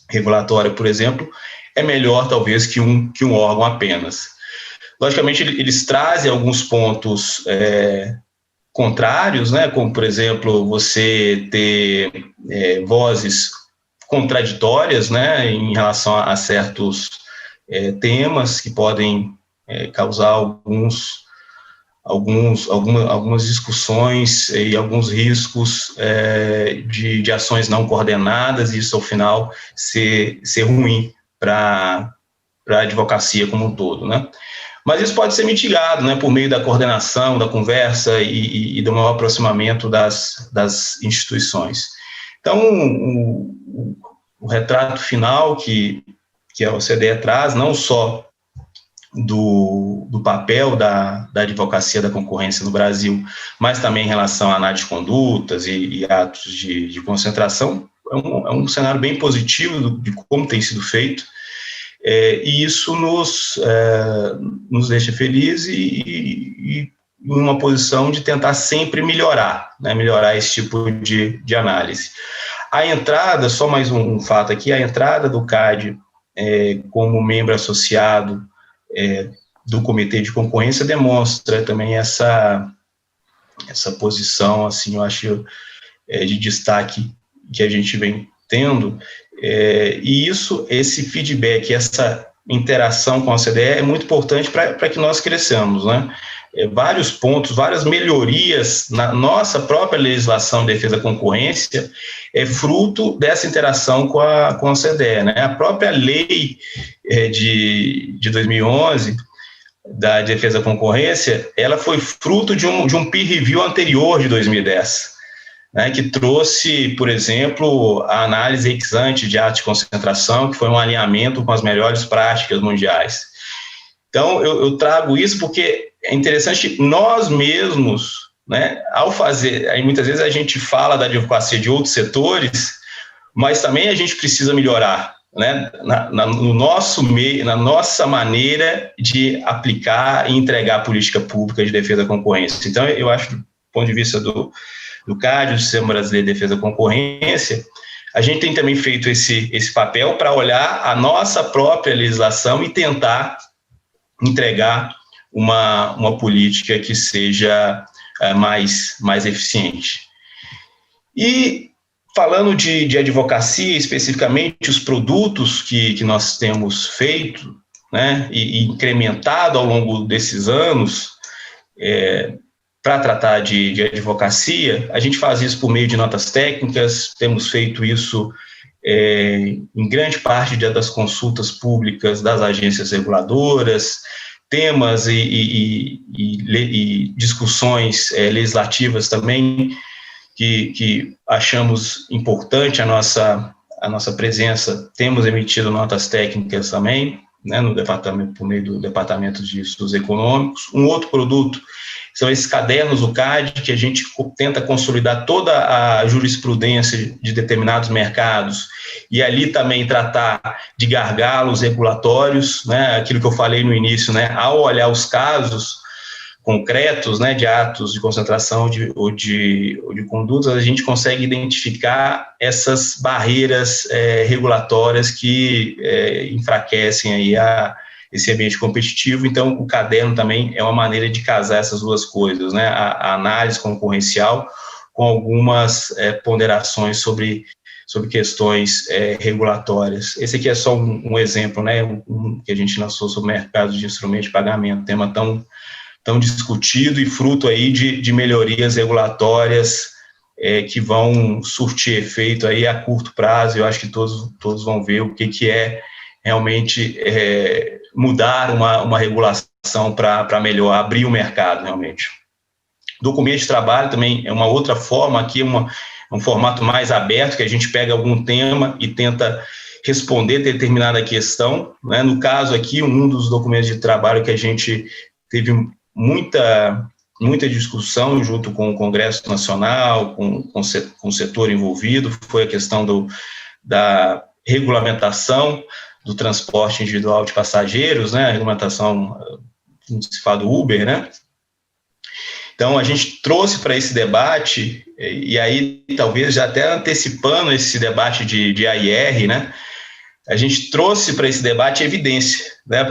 regulatória, por exemplo, é melhor talvez que um órgão apenas. Logicamente, eles trazem alguns pontos contrários, né, como, por exemplo, você ter vozes contraditórias, né, em relação a certos temas que podem causar algumas discussões e alguns riscos de ações não coordenadas, e isso, ao final, ser ruim para a advocacia como um todo, né? Mas isso pode ser mitigado, né, por meio da coordenação, da conversa e do maior aproximamento das instituições. Então, o retrato final que a OCDE traz, não só do papel da advocacia da concorrência no Brasil, mas também em relação à análise de condutas e atos de concentração, é um cenário bem positivo de como tem sido feito, e isso nos deixa felizes e em uma posição de tentar sempre melhorar esse tipo de análise. A entrada, só mais um fato aqui, a entrada do CAD como membro associado do Comitê de Concorrência demonstra também essa posição, assim, eu acho, de destaque que a gente vem tendo, e esse feedback, essa interação com a OCDE é muito importante para que nós cresçamos, né? Vários pontos, várias melhorias na nossa própria legislação de defesa da concorrência é fruto dessa interação com a OCDE, né? A própria lei de 2011 da defesa da concorrência, ela foi fruto de um peer review anterior de 2010, né, que trouxe, por exemplo, a análise ex ante de atos de concentração, que foi um alinhamento com as melhores práticas mundiais. Então, eu trago isso porque é interessante nós mesmos, né, ao fazer, aí muitas vezes a gente fala da advocacia de outros setores, mas também a gente precisa melhorar, né, no nosso meio, na nossa maneira de aplicar e entregar a política pública de defesa da concorrência. Então, eu acho, do ponto de vista do CAD, do Sistema Brasileiro de Defesa da Concorrência, a gente tem também feito esse papel para olhar a nossa própria legislação e tentar entregar uma política que seja mais eficiente. E falando de advocacia, especificamente os produtos que nós temos feito, né, e incrementado ao longo desses anos, para tratar de advocacia, a gente faz isso por meio de notas técnicas, temos feito isso em grande parte das consultas públicas das agências reguladoras, temas e discussões legislativas também, que achamos importante a nossa presença, temos emitido notas técnicas também, né, no departamento, por meio do Departamento de Estudos Econômicos. Um outro produto são esses cadernos do CAD, que a gente tenta consolidar toda a jurisprudência de determinados mercados, e ali também tratar de gargalos regulatórios, né, aquilo que eu falei no início, né, ao olhar os casos concretos, né, de atos de concentração ou de condutas, a gente consegue identificar essas barreiras regulatórias que enfraquecem aí esse ambiente competitivo. Então, o caderno também é uma maneira de casar essas duas coisas, né, a análise concorrencial com algumas ponderações sobre questões regulatórias. Esse aqui é só um exemplo, né, que a gente lançou sobre o mercado de instrumentos de pagamento, tema tão discutido e fruto aí de melhorias regulatórias que vão surtir efeito aí a curto prazo. Eu acho que todos vão ver o que é realmente mudar uma regulação para melhor, abrir o mercado realmente. Documento de trabalho também é uma outra forma, aqui um formato mais aberto, que a gente pega algum tema e tenta responder determinada questão, né? No caso aqui, um dos documentos de trabalho que a gente teve muita discussão junto com o Congresso Nacional, com o setor envolvido, foi a questão da regulamentação do transporte individual de passageiros, né, a regulamentação, se fala do Uber, né. Então, a gente trouxe para esse debate, e aí talvez já até antecipando esse debate de AIR, né, a gente trouxe para esse debate evidência, né,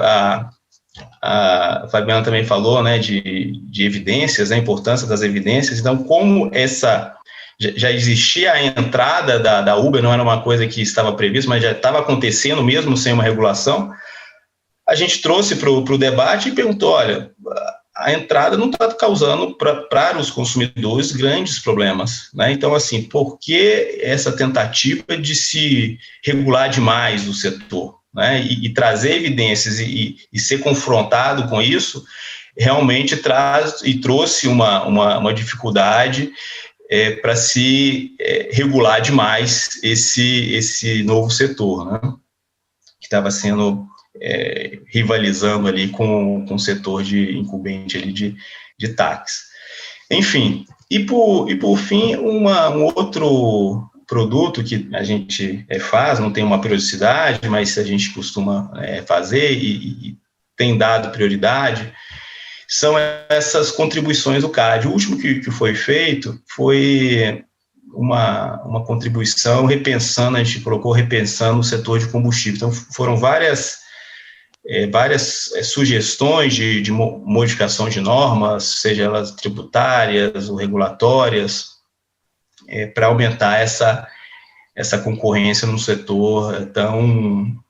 a Fabiana também falou, né, de evidências, a importância das evidências. Então, como já existia a entrada da Uber, não era uma coisa que estava prevista, mas já estava acontecendo mesmo sem uma regulação, a gente trouxe para o debate e perguntou, olha, a entrada não está causando para os consumidores grandes problemas, né? Então, assim, por que essa tentativa de se regular demais o setor, né? E trazer evidências e ser confrontado com isso realmente trouxe uma dificuldade para se regular demais esse novo setor, né, que estava sendo rivalizando ali com o setor de incumbente ali de táxi. Enfim, e por fim, um outro produto que a gente faz, não tem uma periodicidade, mas a gente costuma fazer e tem dado prioridade, são essas contribuições do CAD. O último que foi feito foi uma contribuição repensando, a gente colocou repensando o setor de combustível. Então, foram várias sugestões de modificação de normas, seja elas tributárias ou regulatórias, para aumentar essa concorrência num setor tão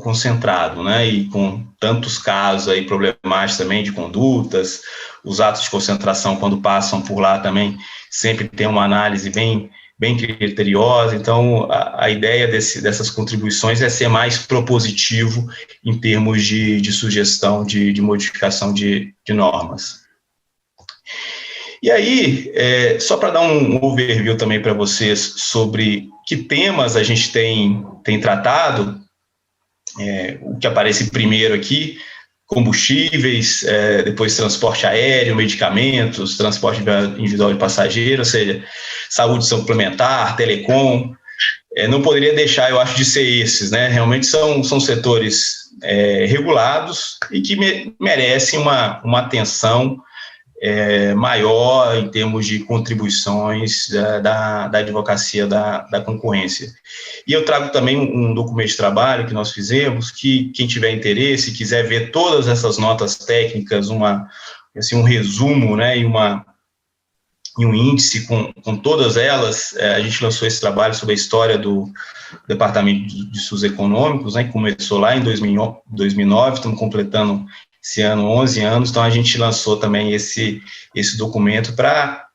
concentrado, né, e com tantos casos aí problemáticos também de condutas, os atos de concentração, quando passam por lá também, sempre tem uma análise bem criteriosa. Então, a ideia dessas contribuições é ser mais propositivo em termos de sugestão de modificação de normas. E aí, só para dar um overview também para vocês sobre que temas a gente tem tratado, o que aparece primeiro aqui, combustíveis, depois transporte aéreo, medicamentos, transporte individual de passageiro, ou seja, saúde suplementar, telecom. Não poderia deixar, eu acho, de ser esses, né? Realmente são setores regulados e que merecem uma atenção maior em termos de contribuições da advocacia da concorrência. E eu trago também um documento de trabalho que nós fizemos, que quem tiver interesse, quiser ver todas essas notas técnicas, um resumo, né, e um índice com todas elas, a gente lançou esse trabalho sobre a história do Departamento de Estudos Econômicos, né, que começou lá em 2009, estamos completando esse ano 11 anos, então a gente lançou também esse documento para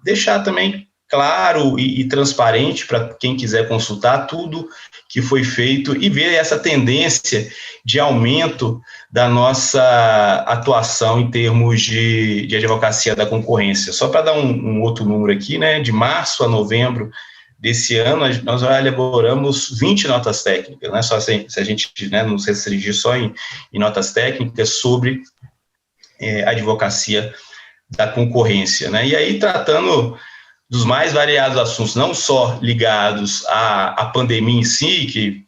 deixar também claro e transparente para quem quiser consultar tudo que foi feito e ver essa tendência de aumento da nossa atuação em termos de advocacia da concorrência. Só para dar um outro número aqui, né, de março a novembro desse ano, nós já elaboramos 20 notas técnicas, né, só se a gente, né, nos restringir só em notas técnicas sobre advocacia da concorrência, né, e aí tratando dos mais variados assuntos, não só ligados à pandemia em si, que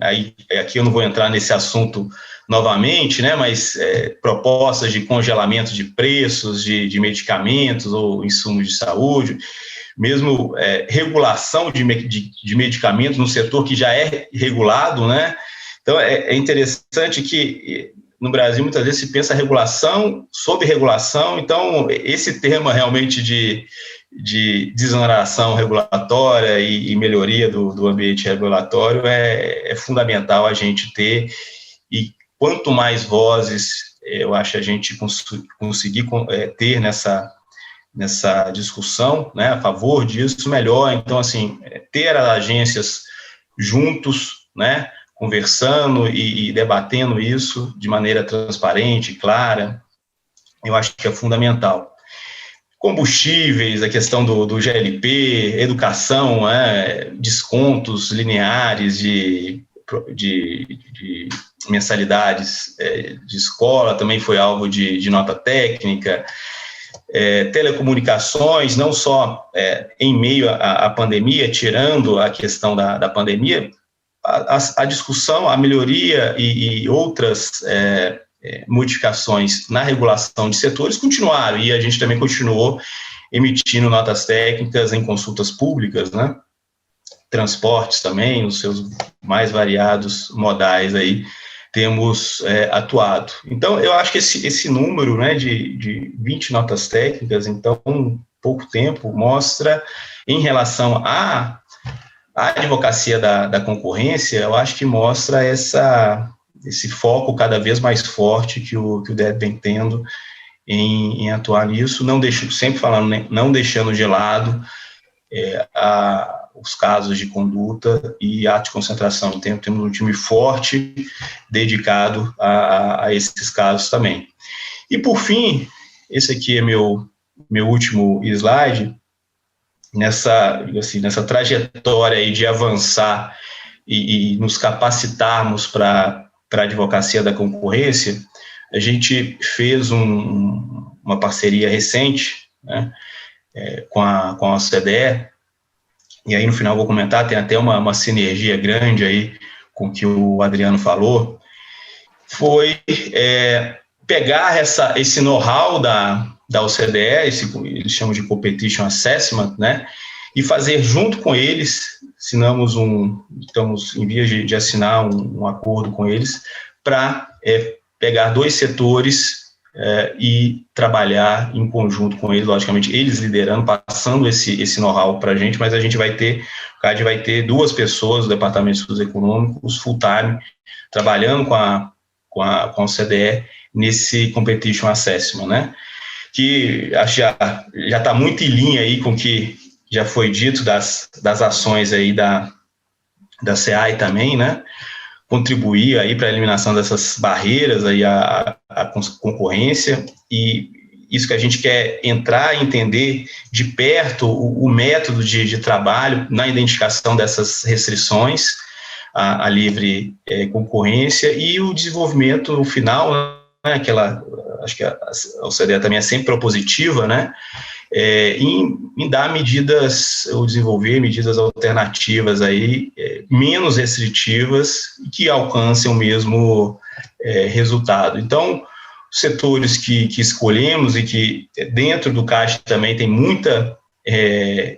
aí, aqui eu não vou entrar nesse assunto novamente, né, mas propostas de congelamento de preços de medicamentos ou insumos de saúde, mesmo regulação de medicamentos no setor que já é regulado, né? Então, é interessante que no Brasil muitas vezes se pensa regulação sobre regulação, então esse tema realmente de desoneração regulatória e melhoria do ambiente regulatório é fundamental a gente ter, e quanto mais vozes eu acho a gente conseguir ter nessa discussão, né, a favor disso, melhor. Então, assim, ter as agências juntos, né, conversando e debatendo isso de maneira transparente, clara, eu acho que é fundamental. Combustíveis, a questão do GLP, educação, descontos lineares de mensalidades de escola, também foi alvo de nota técnica. Telecomunicações, não só em meio à pandemia, tirando a questão da pandemia, a discussão, a melhoria e outras modificações na regulação de setores continuaram, e a gente também continuou emitindo notas técnicas em consultas públicas, né? Transportes também, nos seus mais variados modais aí, temos atuado. Então, eu acho que esse número, né, de 20 notas técnicas, então, pouco tempo, mostra, em relação à advocacia da concorrência, eu acho que mostra esse foco cada vez mais forte que o DEB vem tendo em atuar nisso, sempre falando, né, não deixando de lado os casos de conduta e ato de concentração. Temos um time forte dedicado a esses casos também. E, por fim, esse aqui é meu meu último slide, nessa trajetória aí de avançar e nos capacitarmos para a advocacia da concorrência, a gente fez uma parceria recente, né, com a OCDE, e aí no final vou comentar, tem até uma sinergia grande aí com o que o Adriano falou, foi pegar esse know-how da OCDE, eles chamam de Competition Assessment, né, e fazer junto com eles, estamos em vias de assinar um acordo com eles, para pegar 2 setores e trabalhar em conjunto com eles, logicamente, eles liderando, passando esse know-how para a gente, mas a gente o CAD vai ter 2 pessoas do Departamento de Estudos Econômicos, full-time, trabalhando com a OCDE nesse Competition Assessment, né? Que acho já está muito em linha aí com o que já foi dito das ações aí da CEAI também, né? Contribuir aí para a eliminação dessas barreiras aí à concorrência, e isso que a gente quer entrar e entender de perto o método de trabalho na identificação dessas restrições à livre concorrência e o desenvolvimento final, né, acho que a OCDE também é sempre propositiva, né, em dar medidas, ou desenvolver medidas alternativas aí, menos restritivas, que alcancem o mesmo resultado. Então, setores que escolhemos e que dentro do CAD também tem muita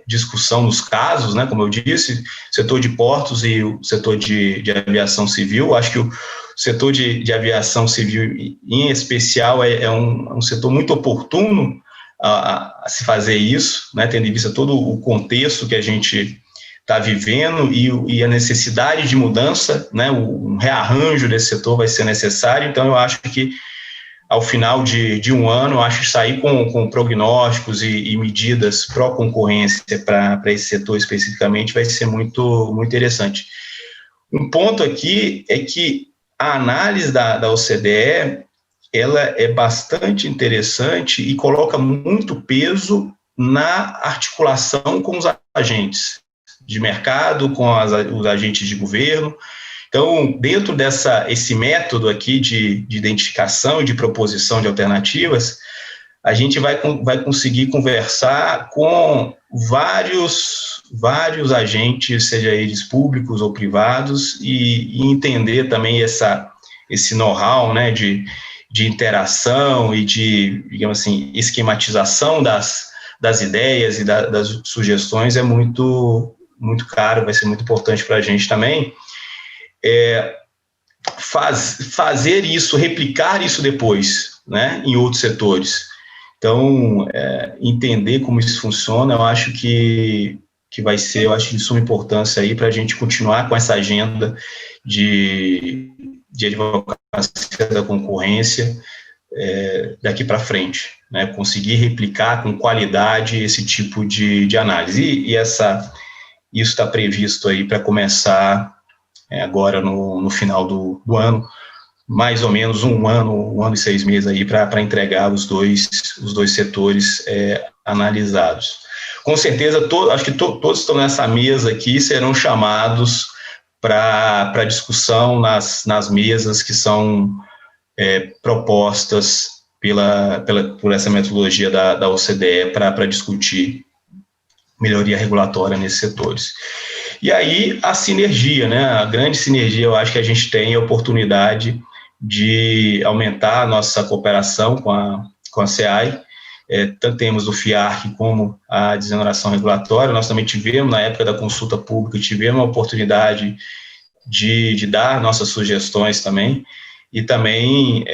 discussão nos casos, né, como eu disse, setor de portos e o setor de aviação civil. Acho que o setor de aviação civil, em especial, é um setor muito oportuno a se fazer isso, né, tendo em vista todo o contexto que a gente está vivendo e a necessidade de mudança, né, um rearranjo desse setor vai ser necessário. Então, eu acho que ao final de um ano, eu acho que sair com prognósticos e medidas pró-concorrência para esse setor especificamente vai ser muito, muito interessante. Um ponto aqui é que a análise da OCDE, ela é bastante interessante e coloca muito peso na articulação com os agentes de mercado, com os agentes de governo. Então, dentro esse método aqui de identificação e de proposição de alternativas, a gente vai conseguir conversar com vários agentes, seja eles públicos ou privados, e entender também esse know-how, né, de interação e de, digamos assim, esquematização das ideias e das sugestões é muito, muito caro, vai ser muito importante para a gente também. Fazer isso, replicar isso depois, né, em outros setores. Então, entender como isso funciona, eu acho que vai ser, eu acho de suma importância aí para a gente continuar com essa agenda de advocacia da concorrência daqui para frente, né, conseguir replicar com qualidade esse tipo de análise. E isso está previsto aí para começar agora no final do ano, mais ou menos um ano e 6 meses aí para entregar os dois setores analisados. Com certeza, acho que todos que estão nessa mesa aqui serão chamados para discussão nas mesas que são propostas por essa metodologia da OCDE para discutir melhoria regulatória nesses setores. E aí, a sinergia, né? A grande sinergia, eu acho que a gente tem a oportunidade de aumentar a nossa cooperação com a CEAI, tanto temos o FIARC como a desoneração regulatória. Nós também tivemos, na época da consulta pública, tivemos a oportunidade de dar nossas sugestões também, e também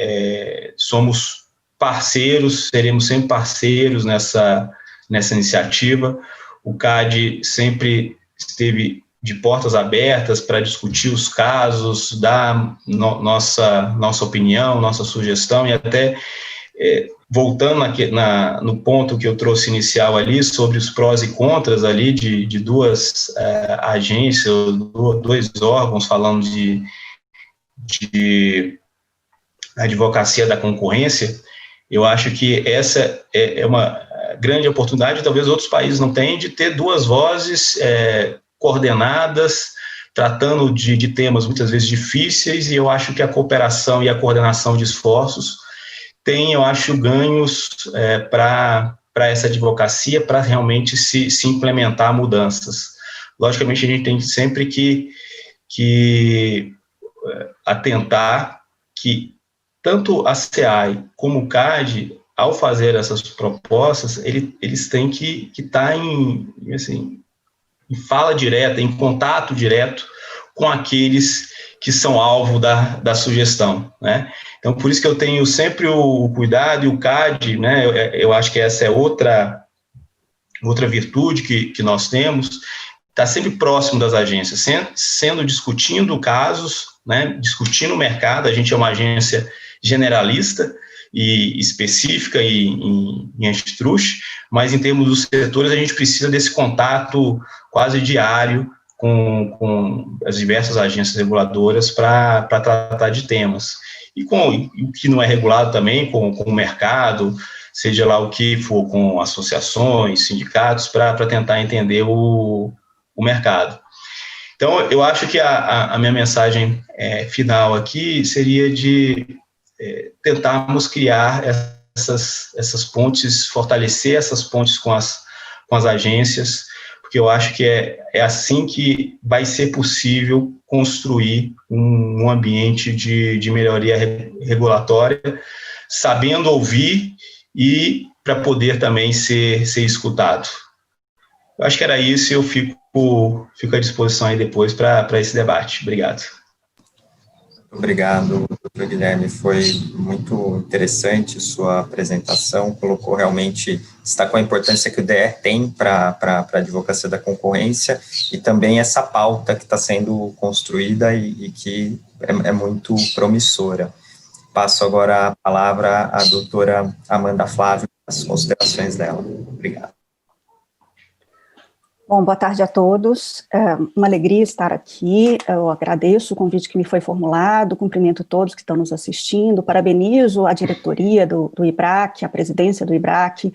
somos parceiros, seremos sempre parceiros nessa iniciativa. O CAD sempre esteve de portas abertas para discutir os casos, dar nossa opinião, nossa sugestão, e até voltando no ponto que eu trouxe inicial ali, sobre os prós e contras ali de 2 agências, 2 órgãos falando de advocacia da concorrência, eu acho que essa grande oportunidade, talvez outros países não tenham, de ter duas vozes coordenadas, tratando de temas muitas vezes difíceis, e eu acho que a cooperação e a coordenação de esforços tem, eu acho, ganhos para essa advocacia, para realmente se implementar mudanças. Logicamente, a gente tem sempre que atentar que tanto a SEAI como o CAD, ao fazer essas propostas, eles têm que estar em fala direta, em contato direto com aqueles que são alvo da sugestão, né? Então, por isso que eu tenho sempre o cuidado, e o CAD, né, eu acho que essa é outra virtude que nós temos, está sempre próximo das agências, discutindo casos, né, discutindo o mercado. A gente é uma agência generalista e específica em antitruste, mas em termos dos setores a gente precisa desse contato quase diário com as diversas agências reguladoras para tratar de temas. E com o que não é regulado também, com o mercado, seja lá o que for, com associações, sindicatos, para tentar entender o mercado. Então, eu acho que a minha mensagem final aqui seria de tentarmos criar essas pontes, fortalecer essas pontes com as agências, porque eu acho que é assim que vai ser possível construir um ambiente de melhoria regulatória, sabendo ouvir e para poder também ser escutado. Eu acho que era isso, e eu fico à disposição aí depois para esse debate. Obrigado. Obrigado, doutor Guilherme, foi muito interessante sua apresentação, colocou realmente, destacou a importância que o DR tem para a advocacia da concorrência, e também essa pauta que está sendo construída e que é muito promissora. Passo agora a palavra à doutora Amanda Flávio, as considerações dela. Obrigado. Bom, boa tarde a todos, uma alegria estar aqui, eu agradeço o convite que me foi formulado, cumprimento todos que estão nos assistindo, parabenizo a diretoria do IBRAC, a presidência do IBRAC,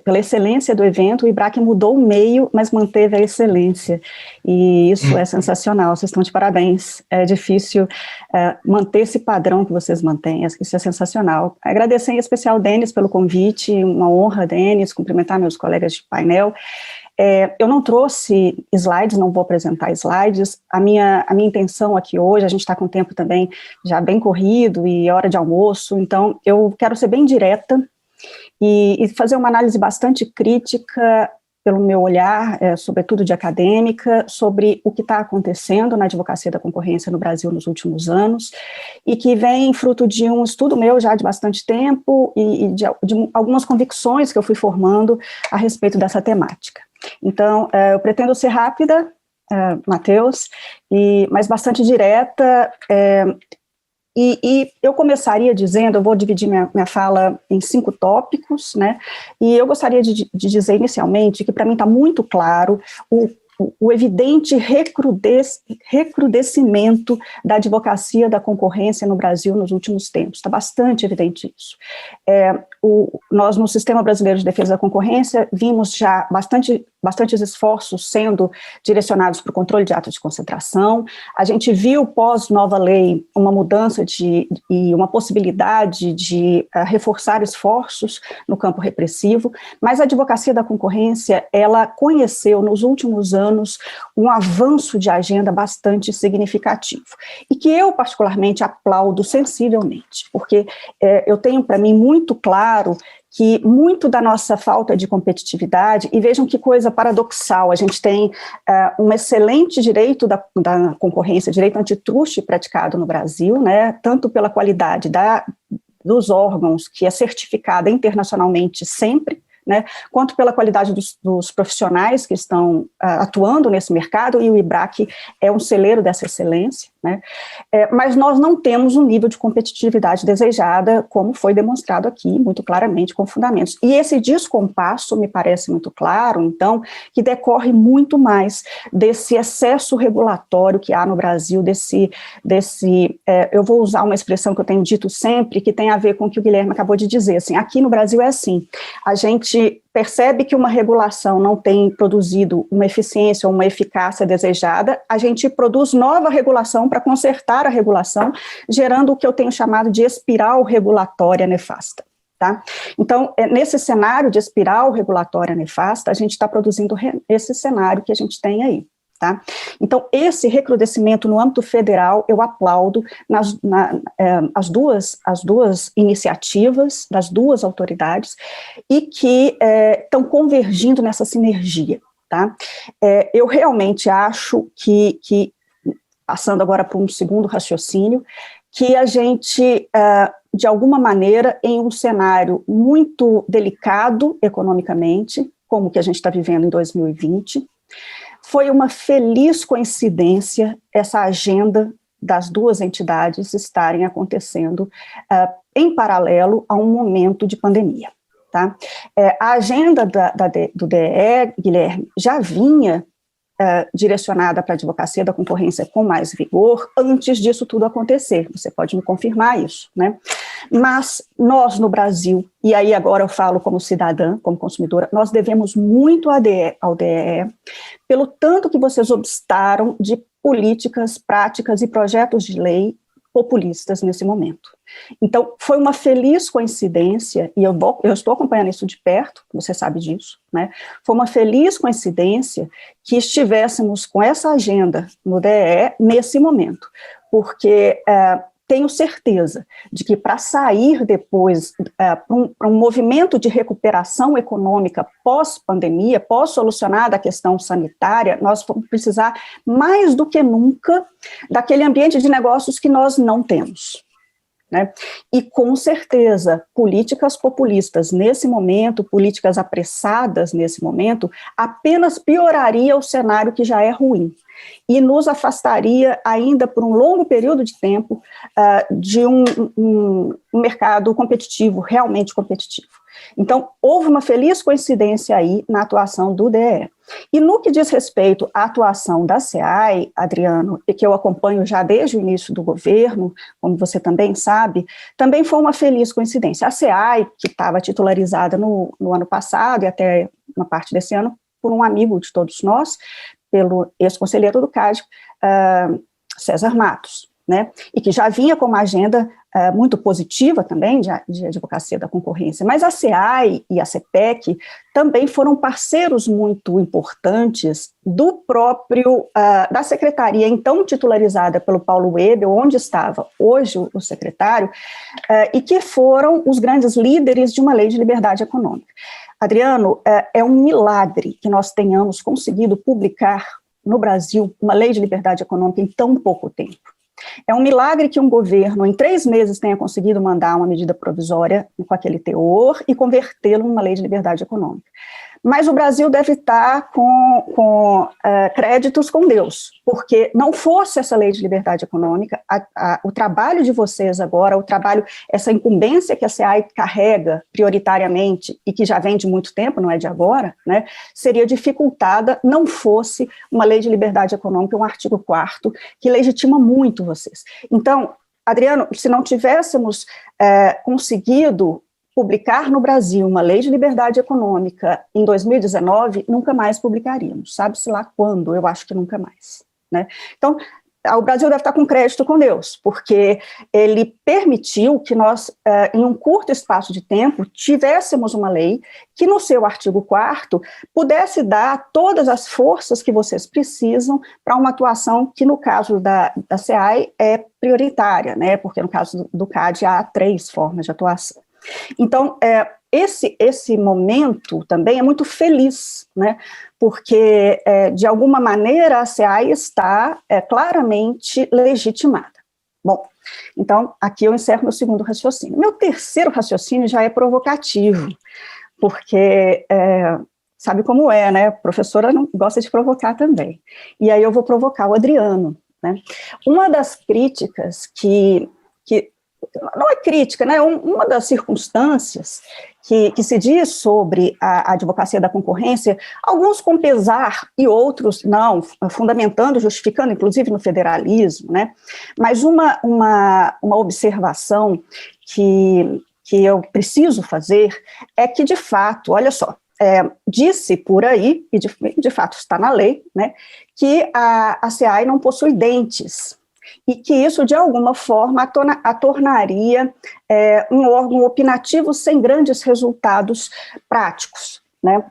pela excelência do evento. O IBRAC mudou o meio, mas manteve a excelência, e isso é sensacional, vocês estão de parabéns. É difícil manter esse padrão que vocês mantêm, isso é sensacional. Agradecer em especial ao Denis pelo convite, uma honra, Denis, cumprimentar meus colegas de painel. Eu não trouxe slides, não vou apresentar slides, a minha intenção aqui hoje, a gente está com o tempo também já bem corrido e hora de almoço, então eu quero ser bem direta, e fazer uma análise bastante crítica, pelo meu olhar, sobretudo de acadêmica, sobre o que está acontecendo na advocacia da concorrência no Brasil nos últimos anos, e que vem fruto de um estudo meu já de bastante tempo, e de algumas convicções que eu fui formando a respeito dessa temática. Então, eu pretendo ser rápida, Matheus, mas bastante direta, e eu começaria dizendo, eu vou dividir minha fala em 5 tópicos, né, e eu gostaria de dizer inicialmente que para mim está muito claro o evidente recrudescimento da advocacia da concorrência no Brasil nos últimos tempos, está bastante evidente isso. Nós, no Sistema Brasileiro de Defesa da Concorrência, vimos já bastantes esforços sendo direcionados para o controle de atos de concentração. A gente viu, pós-nova lei, uma mudança e uma possibilidade de reforçar esforços no campo repressivo, mas a advocacia da concorrência, ela conheceu nos últimos anos um avanço de agenda bastante significativo, e que eu particularmente aplaudo sensivelmente, porque eu tenho para mim muito claro que muito da nossa falta de competitividade, e vejam que coisa paradoxal, a gente tem um excelente direito da concorrência, direito antitruste praticado no Brasil, né, tanto pela qualidade dos órgãos, que é certificada internacionalmente sempre, né, quanto pela qualidade dos profissionais que estão atuando nesse mercado, e o IBRAC é um celeiro dessa excelência. né? Mas nós não temos um nível de competitividade desejada, como foi demonstrado aqui, muito claramente, com fundamentos. E esse descompasso me parece muito claro, então, que decorre muito mais desse excesso regulatório que há no Brasil, eu vou usar uma expressão que eu tenho dito sempre, que tem a ver com o que o Guilherme acabou de dizer, assim, aqui no Brasil é assim, a gente percebe que uma regulação não tem produzido uma eficiência ou uma eficácia desejada, a gente produz nova regulação para consertar a regulação, gerando o que eu tenho chamado de espiral regulatória nefasta. Tá? Então, nesse cenário de espiral regulatória nefasta, a gente está produzindo esse cenário que a gente tem aí. Tá? Então, esse recrudescimento no âmbito federal, eu aplaudo as duas iniciativas das duas autoridades e que estão convergindo nessa sinergia. Tá? Eu realmente acho que, passando agora para um segundo raciocínio, que a gente, de alguma maneira, em um cenário muito delicado economicamente, como que a gente está vivendo em 2020, foi uma feliz coincidência essa agenda das duas entidades estarem acontecendo em paralelo a um momento de pandemia. Tá? A agenda do DE, Guilherme, já vinha direcionada para a advocacia da concorrência com mais vigor antes disso tudo acontecer, você pode me confirmar isso, né? Mas nós no Brasil, e aí agora eu falo como cidadã, como consumidora, nós devemos muito ao DE, pelo tanto que vocês obstaram de políticas, práticas e projetos de lei populistas nesse momento. Então, foi uma feliz coincidência, e eu estou acompanhando isso de perto, você sabe disso, né? Foi uma feliz coincidência que estivéssemos com essa agenda no DE nesse momento, porque tenho certeza de que para sair depois para um movimento de recuperação econômica pós-pandemia, pós-solucionada a questão sanitária, nós vamos precisar mais do que nunca daquele ambiente de negócios que nós não temos. Né? E com certeza, políticas populistas nesse momento, políticas apressadas nesse momento, apenas pioraria o cenário que já é ruim e nos afastaria ainda por um longo período de tempo de um mercado competitivo, realmente competitivo. Então, houve uma feliz coincidência aí na atuação do DE. E no que diz respeito à atuação da SEAI, Adriano, e que eu acompanho já desde o início do governo, como você também sabe, também foi uma feliz coincidência. A SEAI, que estava titularizada no ano passado e até uma parte desse ano, por um amigo de todos nós, pelo ex-conselheiro do CAD, César Matos, né, e que já vinha com uma agenda muito positiva também de advocacia da concorrência, mas a SEAI e a CPEC também foram parceiros muito importantes do próprio, da secretaria então titularizada pelo Paulo Webel, onde estava hoje o secretário, e que foram os grandes líderes de uma lei de liberdade econômica. Adriano, é um milagre que nós tenhamos conseguido publicar no Brasil uma lei de liberdade econômica em tão pouco tempo. É um milagre que um governo, em 3 meses, tenha conseguido mandar uma medida provisória com aquele teor e convertê-lo numa lei de liberdade econômica. Mas o Brasil deve estar com créditos com Deus, porque não fosse essa lei de liberdade econômica, o trabalho de vocês agora, essa incumbência que a SEAI carrega prioritariamente e que já vem de muito tempo, não é de agora, né, seria dificultada, não fosse uma lei de liberdade econômica, um artigo 4º, que legitima muito vocês. Então, Adriano, se não tivéssemos conseguido publicar no Brasil uma lei de liberdade econômica em 2019, nunca mais publicaríamos, sabe-se lá quando, eu acho que nunca mais, né? Então, o Brasil deve estar com crédito com Deus, porque ele permitiu que nós, em um curto espaço de tempo, tivéssemos uma lei que, no seu artigo 4º, pudesse dar todas as forças que vocês precisam para uma atuação que, no caso da SEAI, é prioritária, né? Porque no caso do CAD há 3 formas de atuação. Então, esse momento também é muito feliz, né, porque, de alguma maneira, a SEAI está claramente legitimada. Bom, então, aqui eu encerro meu segundo raciocínio. Meu terceiro raciocínio já é provocativo, porque sabe como é, né, a professora não gosta de provocar também. E aí eu vou provocar o Adriano, né? Uma das críticas que não é crítica, né? Uma das circunstâncias que se diz sobre a advocacia da concorrência, alguns com pesar e outros não, fundamentando, justificando, inclusive no federalismo, né? Mas uma observação que eu preciso fazer é que, de fato, olha só, disse por aí, e de fato está na lei, né, que a SEAI não possui dentes, e que isso, de alguma forma, a tornaria um órgão opinativo sem grandes resultados práticos, né?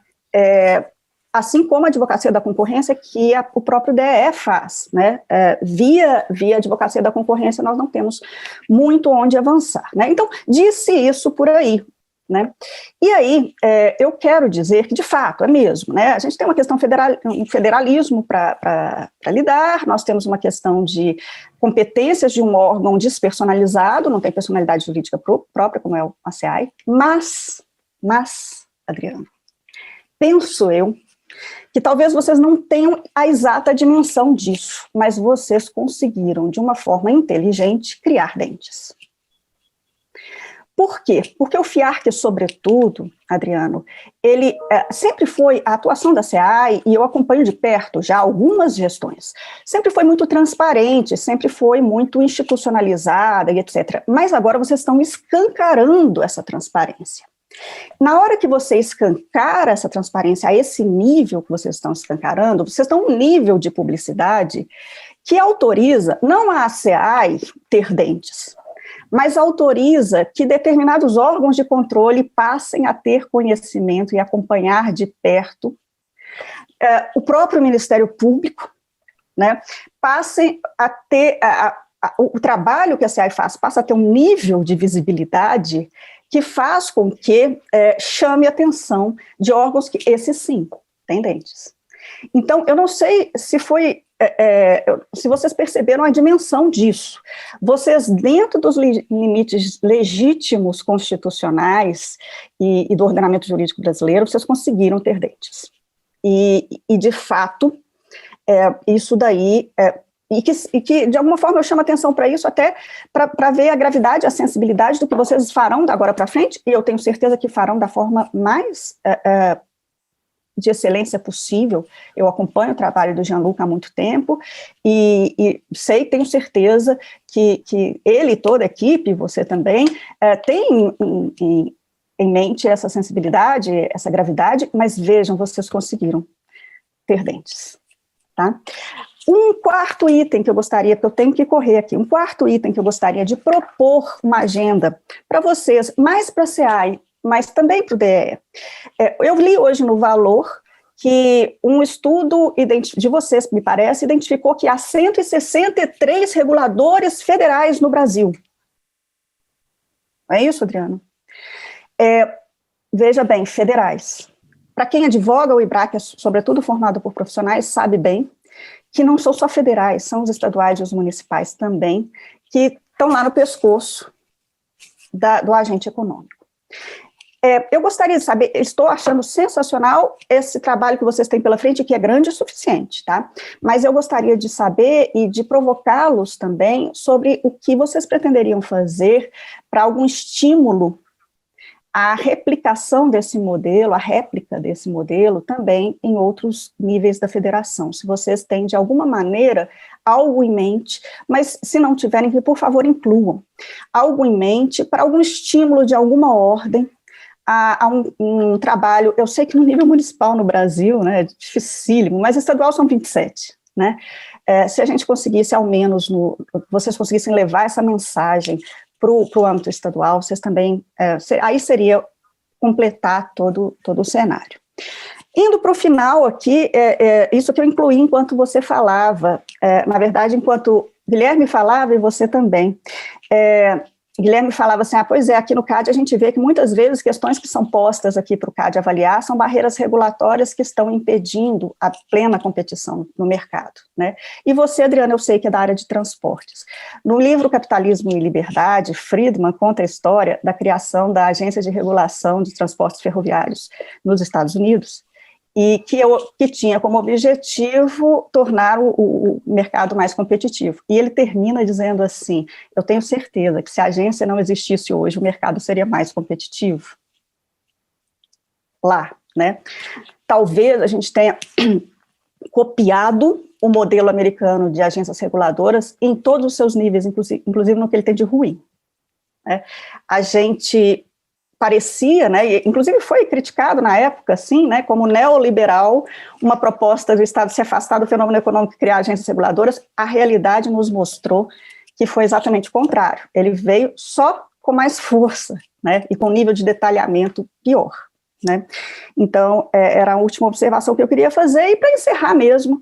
Assim como a advocacia da concorrência que o próprio DE faz, né? Via advocacia da concorrência nós não temos muito onde avançar, né? Então, disse isso por aí, né? E aí, eu quero dizer que, de fato, é mesmo, né? A gente tem uma questão um federalismo para lidar, nós temos uma questão de competências de um órgão despersonalizado, não tem personalidade jurídica própria, como é a SEAI, mas, Adriano, penso eu que talvez vocês não tenham a exata dimensão disso, mas vocês conseguiram, de uma forma inteligente, criar dentes. Por quê? Porque o FIARC, sobretudo, Adriano, ele sempre foi, a atuação da SEAI, e eu acompanho de perto já algumas gestões, sempre foi muito transparente, sempre foi muito institucionalizada e etc. Mas agora vocês estão escancarando essa transparência. Na hora que você escancara essa transparência a esse nível que vocês estão escancarando, vocês estão um nível de publicidade que autoriza não a SEAI ter dentes, mas autoriza que determinados órgãos de controle passem a ter conhecimento e acompanhar de perto o próprio Ministério Público, né, passem a ter, o trabalho que a SEAI faz passa a ter um nível de visibilidade que faz com que chame a atenção de órgãos que, esses sim, têm dentes. Então, eu não sei se foi... se vocês perceberam a dimensão disso, vocês, dentro dos limites legítimos constitucionais e do ordenamento jurídico brasileiro, vocês conseguiram ter dentes. E de fato, isso daí, e que, de alguma forma, eu chamo a atenção para isso, até para ver a gravidade, a sensibilidade do que vocês farão da agora para frente, e eu tenho certeza que farão da forma mais... de excelência possível. Eu acompanho o trabalho do Gianluca há muito tempo e tenho certeza que ele e toda a equipe, você também, tem em mente essa sensibilidade, essa gravidade, mas vejam, vocês conseguiram ter dentes, tá? Um quarto item que eu gostaria, porque eu tenho que correr aqui, um quarto item que eu gostaria de propor uma agenda para vocês, mais para a SEAI, mas também para o DE. Eu li hoje no Valor que um estudo de vocês, me parece, identificou que há 163 reguladores federais no Brasil. Não é isso, Adriano? Veja bem, federais. Para quem advoga, o IBRAC é sobretudo formado por profissionais, sabe bem que não são só federais, são os estaduais e os municipais também, que estão lá no pescoço do agente econômico. Eu gostaria de saber, estou achando sensacional esse trabalho que vocês têm pela frente, que é grande o suficiente, tá? Mas eu gostaria de saber e de provocá-los também sobre o que vocês pretenderiam fazer para algum estímulo à replicação desse modelo, à réplica desse modelo também em outros níveis da federação. Se vocês têm, de alguma maneira, algo em mente, mas se não tiverem, por favor, incluam algo em mente para algum estímulo de alguma ordem, a um trabalho, eu sei que no nível municipal no Brasil, né, é dificílimo, mas estadual são 27, né, se a gente conseguisse ao menos, vocês conseguissem levar essa mensagem para o âmbito estadual, vocês também, aí seria completar todo o cenário. Indo para o final aqui, isso que eu incluí enquanto você falava, na verdade, enquanto Guilherme falava e você também, Guilherme falava assim, pois é, aqui no CAD a gente vê que muitas vezes questões que são postas aqui para o CAD avaliar são barreiras regulatórias que estão impedindo a plena competição no mercado, né? E você, Adriana, eu sei que é da área de transportes. No livro Capitalismo e Liberdade, Friedman conta a história da criação da Agência de Regulação de Transportes Ferroviários nos Estados Unidos, e que tinha como objetivo tornar o mercado mais competitivo. E ele termina dizendo assim: eu tenho certeza que se a agência não existisse hoje, o mercado seria mais competitivo. Lá, né? Talvez a gente tenha copiado o modelo americano de agências reguladoras em todos os seus níveis, inclusive no que ele tem de ruim. Né? A gente parecia, né, inclusive foi criticado na época, assim, né, como neoliberal, uma proposta do Estado se afastar do fenômeno econômico e criar agências reguladoras. A realidade nos mostrou que foi exatamente o contrário. Ele veio só com mais força, né, e com nível de detalhamento pior. Né? Então, era a última observação que eu queria fazer, e para encerrar mesmo,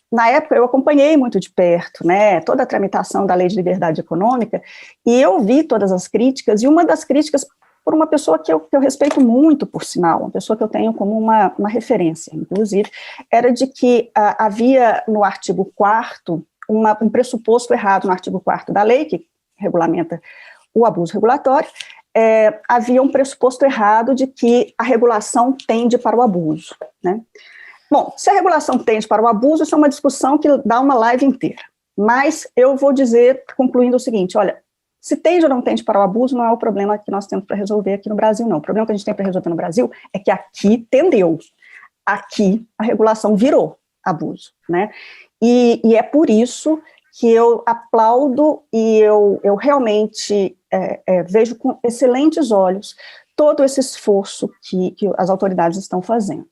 na época eu acompanhei muito de perto, né, toda a tramitação da Lei de Liberdade Econômica, e eu vi todas as críticas, e uma das críticas por uma pessoa que eu respeito muito, por sinal, uma pessoa que eu tenho como uma referência, inclusive, era de que havia no artigo 4º um pressuposto errado no artigo 4º da lei, que regulamenta o abuso regulatório. Havia um pressuposto errado de que a regulação tende para o abuso, né? Bom, se a regulação tende para o abuso, isso é uma discussão que dá uma live inteira, mas eu vou dizer, concluindo o seguinte: olha, se tende ou não tende para o abuso não é o problema que nós temos para resolver aqui no Brasil, não. O problema que a gente tem para resolver no Brasil é que aqui tendeu, aqui a regulação virou abuso, né? E é por isso que eu aplaudo e eu realmente vejo com excelentes olhos todo esse esforço que as autoridades estão fazendo.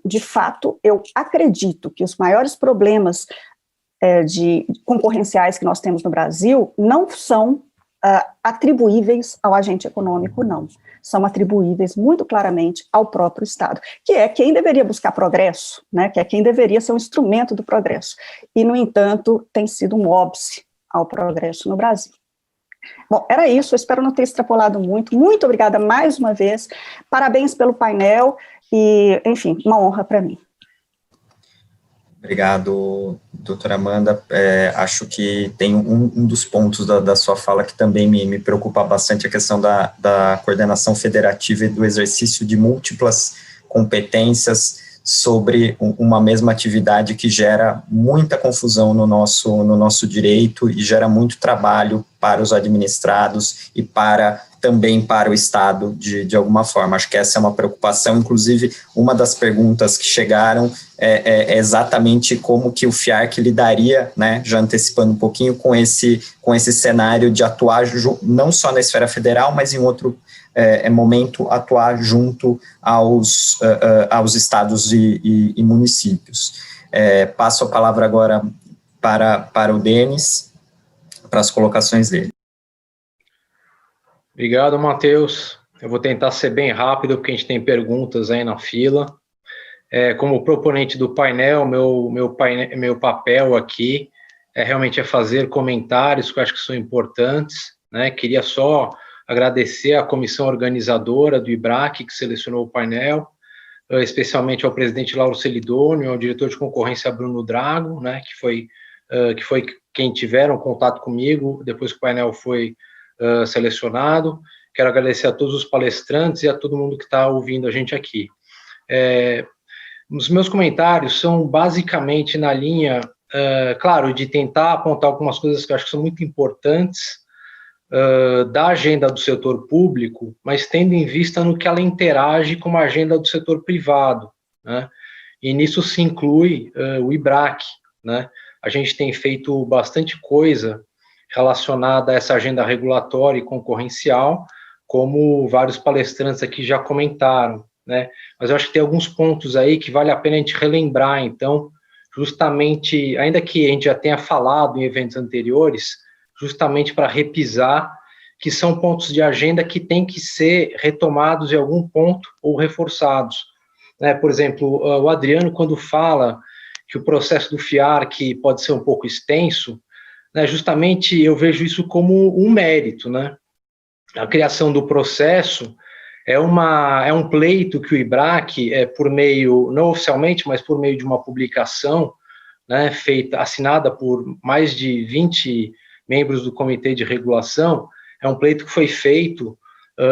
De fato, eu acredito que os maiores problemas concorrenciais que nós temos no Brasil não são atribuíveis ao agente econômico, não. São atribuíveis muito claramente ao próprio Estado, que é quem deveria buscar progresso, né, que é quem deveria ser um instrumento do progresso, e, no entanto, tem sido um óbice ao progresso no Brasil. Bom, era isso, eu espero não ter extrapolado muito. Muito obrigada mais uma vez, parabéns pelo painel, e, enfim, uma honra para mim. Obrigado, doutora Amanda. Acho que tem um dos pontos da sua fala que também me preocupa bastante, a questão da coordenação federativa e do exercício de múltiplas competências sobre uma mesma atividade que gera muita confusão no nosso direito e gera muito trabalho para os administrados e também para o Estado, de alguma forma. Acho que essa é uma preocupação. Inclusive, uma das perguntas que chegaram é exatamente como que o FIARC lidaria, né, já antecipando um pouquinho, com esse cenário de atuar não só na esfera federal, mas em outro momento atuar junto aos estados e municípios. Passo a palavra agora para o Denis, para as colocações dele. Obrigado, Matheus. Eu vou tentar ser bem rápido, porque a gente tem perguntas aí na fila. Como proponente do painel, meu papel aqui realmente fazer comentários que eu acho que são importantes, né? Queria só agradecer à comissão organizadora do IBRAC, que selecionou o painel, especialmente ao presidente Lauro Celidônio, ao diretor de concorrência Bruno Drago, né, que foi quem tiveram contato comigo depois que o painel foi selecionado. Quero agradecer a todos os palestrantes e a todo mundo que está ouvindo a gente aqui. Os meus comentários são basicamente na linha, claro, de tentar apontar algumas coisas que eu acho que são muito importantes da agenda do setor público, mas tendo em vista no que ela interage com a agenda do setor privado, né? E nisso se inclui o IBRAC, né? A gente tem feito bastante coisa relacionada a essa agenda regulatória e concorrencial, como vários palestrantes aqui já comentaram, né? Mas eu acho que tem alguns pontos aí que vale a pena a gente relembrar, então, justamente, ainda que a gente já tenha falado em eventos anteriores, justamente para repisar, que são pontos de agenda que têm que ser retomados em algum ponto ou reforçados, né? Por exemplo, o Adriano, quando fala que o processo do FIARC pode ser um pouco extenso, né, justamente eu vejo isso como um mérito, né? A criação do processo é um pleito que o IBRAC, por meio, não oficialmente, mas por meio de uma publicação, né, assinada por mais de 20 membros do Comitê de Regulação, é um pleito que foi feito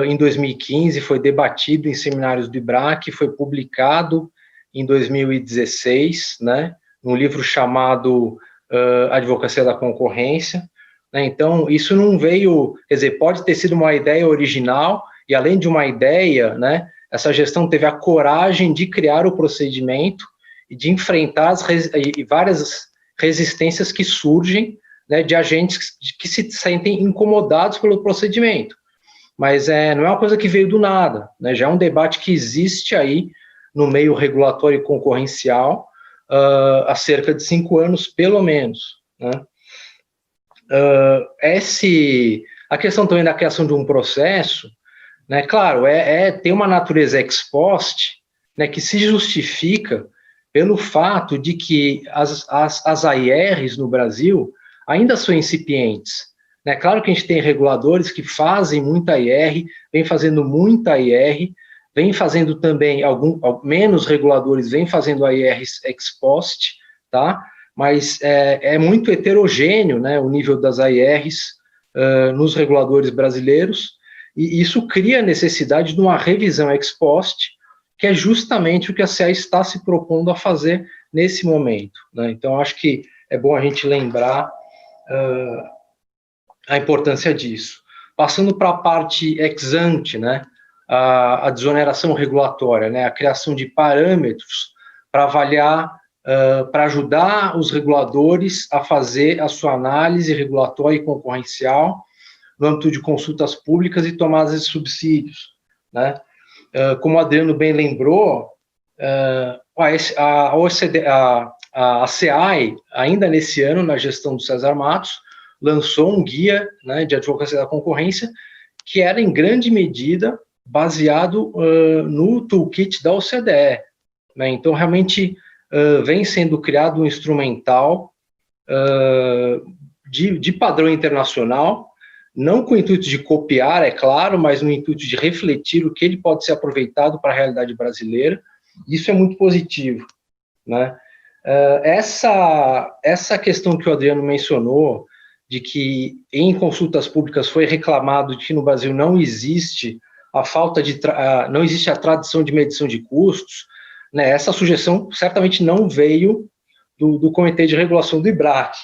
em 2015, foi debatido em seminários do IBRAC, foi publicado em 2016, né, num livro chamado Advocacia da Concorrência, né. Então, isso não veio, quer dizer, pode ter sido uma ideia original, e além de uma ideia, né, essa gestão teve a coragem de criar o procedimento e de enfrentar várias resistências que surgem, né, de agentes que se sentem incomodados pelo procedimento. Mas não é uma coisa que veio do nada, né, já é um debate que existe aí no meio regulatório e concorrencial há cerca de 5 anos, pelo menos, né. A questão também da criação de um processo, né, claro, tem uma natureza ex post, né, que se justifica pelo fato de que as AIRs no Brasil ainda são incipientes. É claro que a gente tem reguladores que fazem muita AIR, vem fazendo muita AIR, vem fazendo também, menos reguladores vem fazendo AIRs ex post, tá? Mas é muito heterogêneo, né, o nível das AIRs nos reguladores brasileiros, e isso cria a necessidade de uma revisão ex post, que é justamente o que a CEA está se propondo a fazer nesse momento, né? Então, acho que é bom a gente lembrar a importância disso. Passando para a parte ex ante, né, a desoneração regulatória, né, a criação de parâmetros para avaliar, para ajudar os reguladores a fazer a sua análise regulatória e concorrencial no âmbito de consultas públicas e tomadas de subsídios, né. Como o Adriano bem lembrou, a CEAI, ainda nesse ano, na gestão do César Matos, lançou um guia, né, de advocacia da concorrência, que era, em grande medida, baseado no toolkit da OCDE, né. Então, realmente, vem sendo criado um instrumental de padrão internacional, não com o intuito de copiar, é claro, mas no intuito de refletir o que ele pode ser aproveitado para a realidade brasileira. Isso é muito positivo, né. Essa questão que o Adriano mencionou, de que em consultas públicas foi reclamado de que no Brasil não existe não existe a tradição de medição de custos, né, essa sugestão certamente não veio do Comitê de Regulação do IBRAC,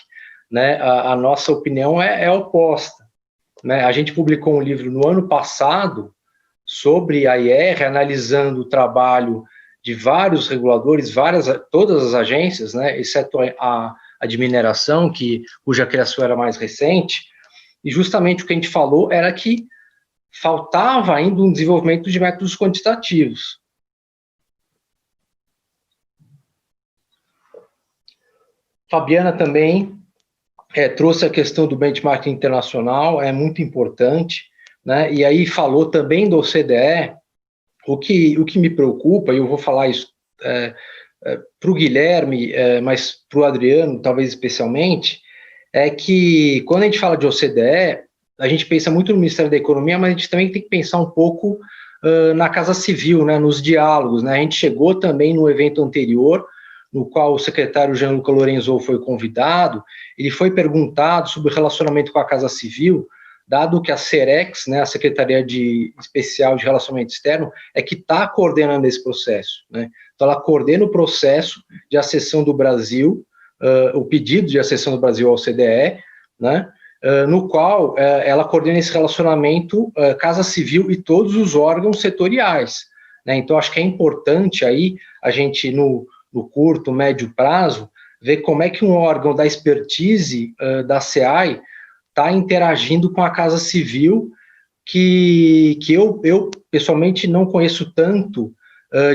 né. A nossa opinião é oposta, né. A gente publicou um livro no ano passado sobre a IR, analisando o trabalho de vários reguladores, todas as agências, né, exceto a de mineração, cuja criação era mais recente, e justamente o que a gente falou era que faltava ainda um desenvolvimento de métodos quantitativos. Fabiana também trouxe a questão do benchmarking internacional, é muito importante, né, e aí falou também do OCDE. O que me preocupa, e eu vou falar isso para o Guilherme, mas para o Adriano, talvez especialmente, é que quando a gente fala de OCDE, a gente pensa muito no Ministério da Economia, mas a gente também tem que pensar um pouco na Casa Civil, né, nos diálogos, né. A gente chegou também no evento anterior, no qual o secretário Gianluca Lorenzo foi convidado, ele foi perguntado sobre o relacionamento com a Casa Civil, dado que a SEREX, né, a Secretaria Especial de Relacionamento Externo, é que está coordenando esse processo, né. Então, ela coordena o processo de acessão do Brasil, o pedido de acessão do Brasil ao OCDE, né, no qual ela coordena esse relacionamento Casa Civil e todos os órgãos setoriais, né. Então, acho que é importante aí a gente, no curto, médio prazo, ver como é que um órgão da expertise da CEAI está interagindo com a Casa Civil, que eu pessoalmente não conheço tanto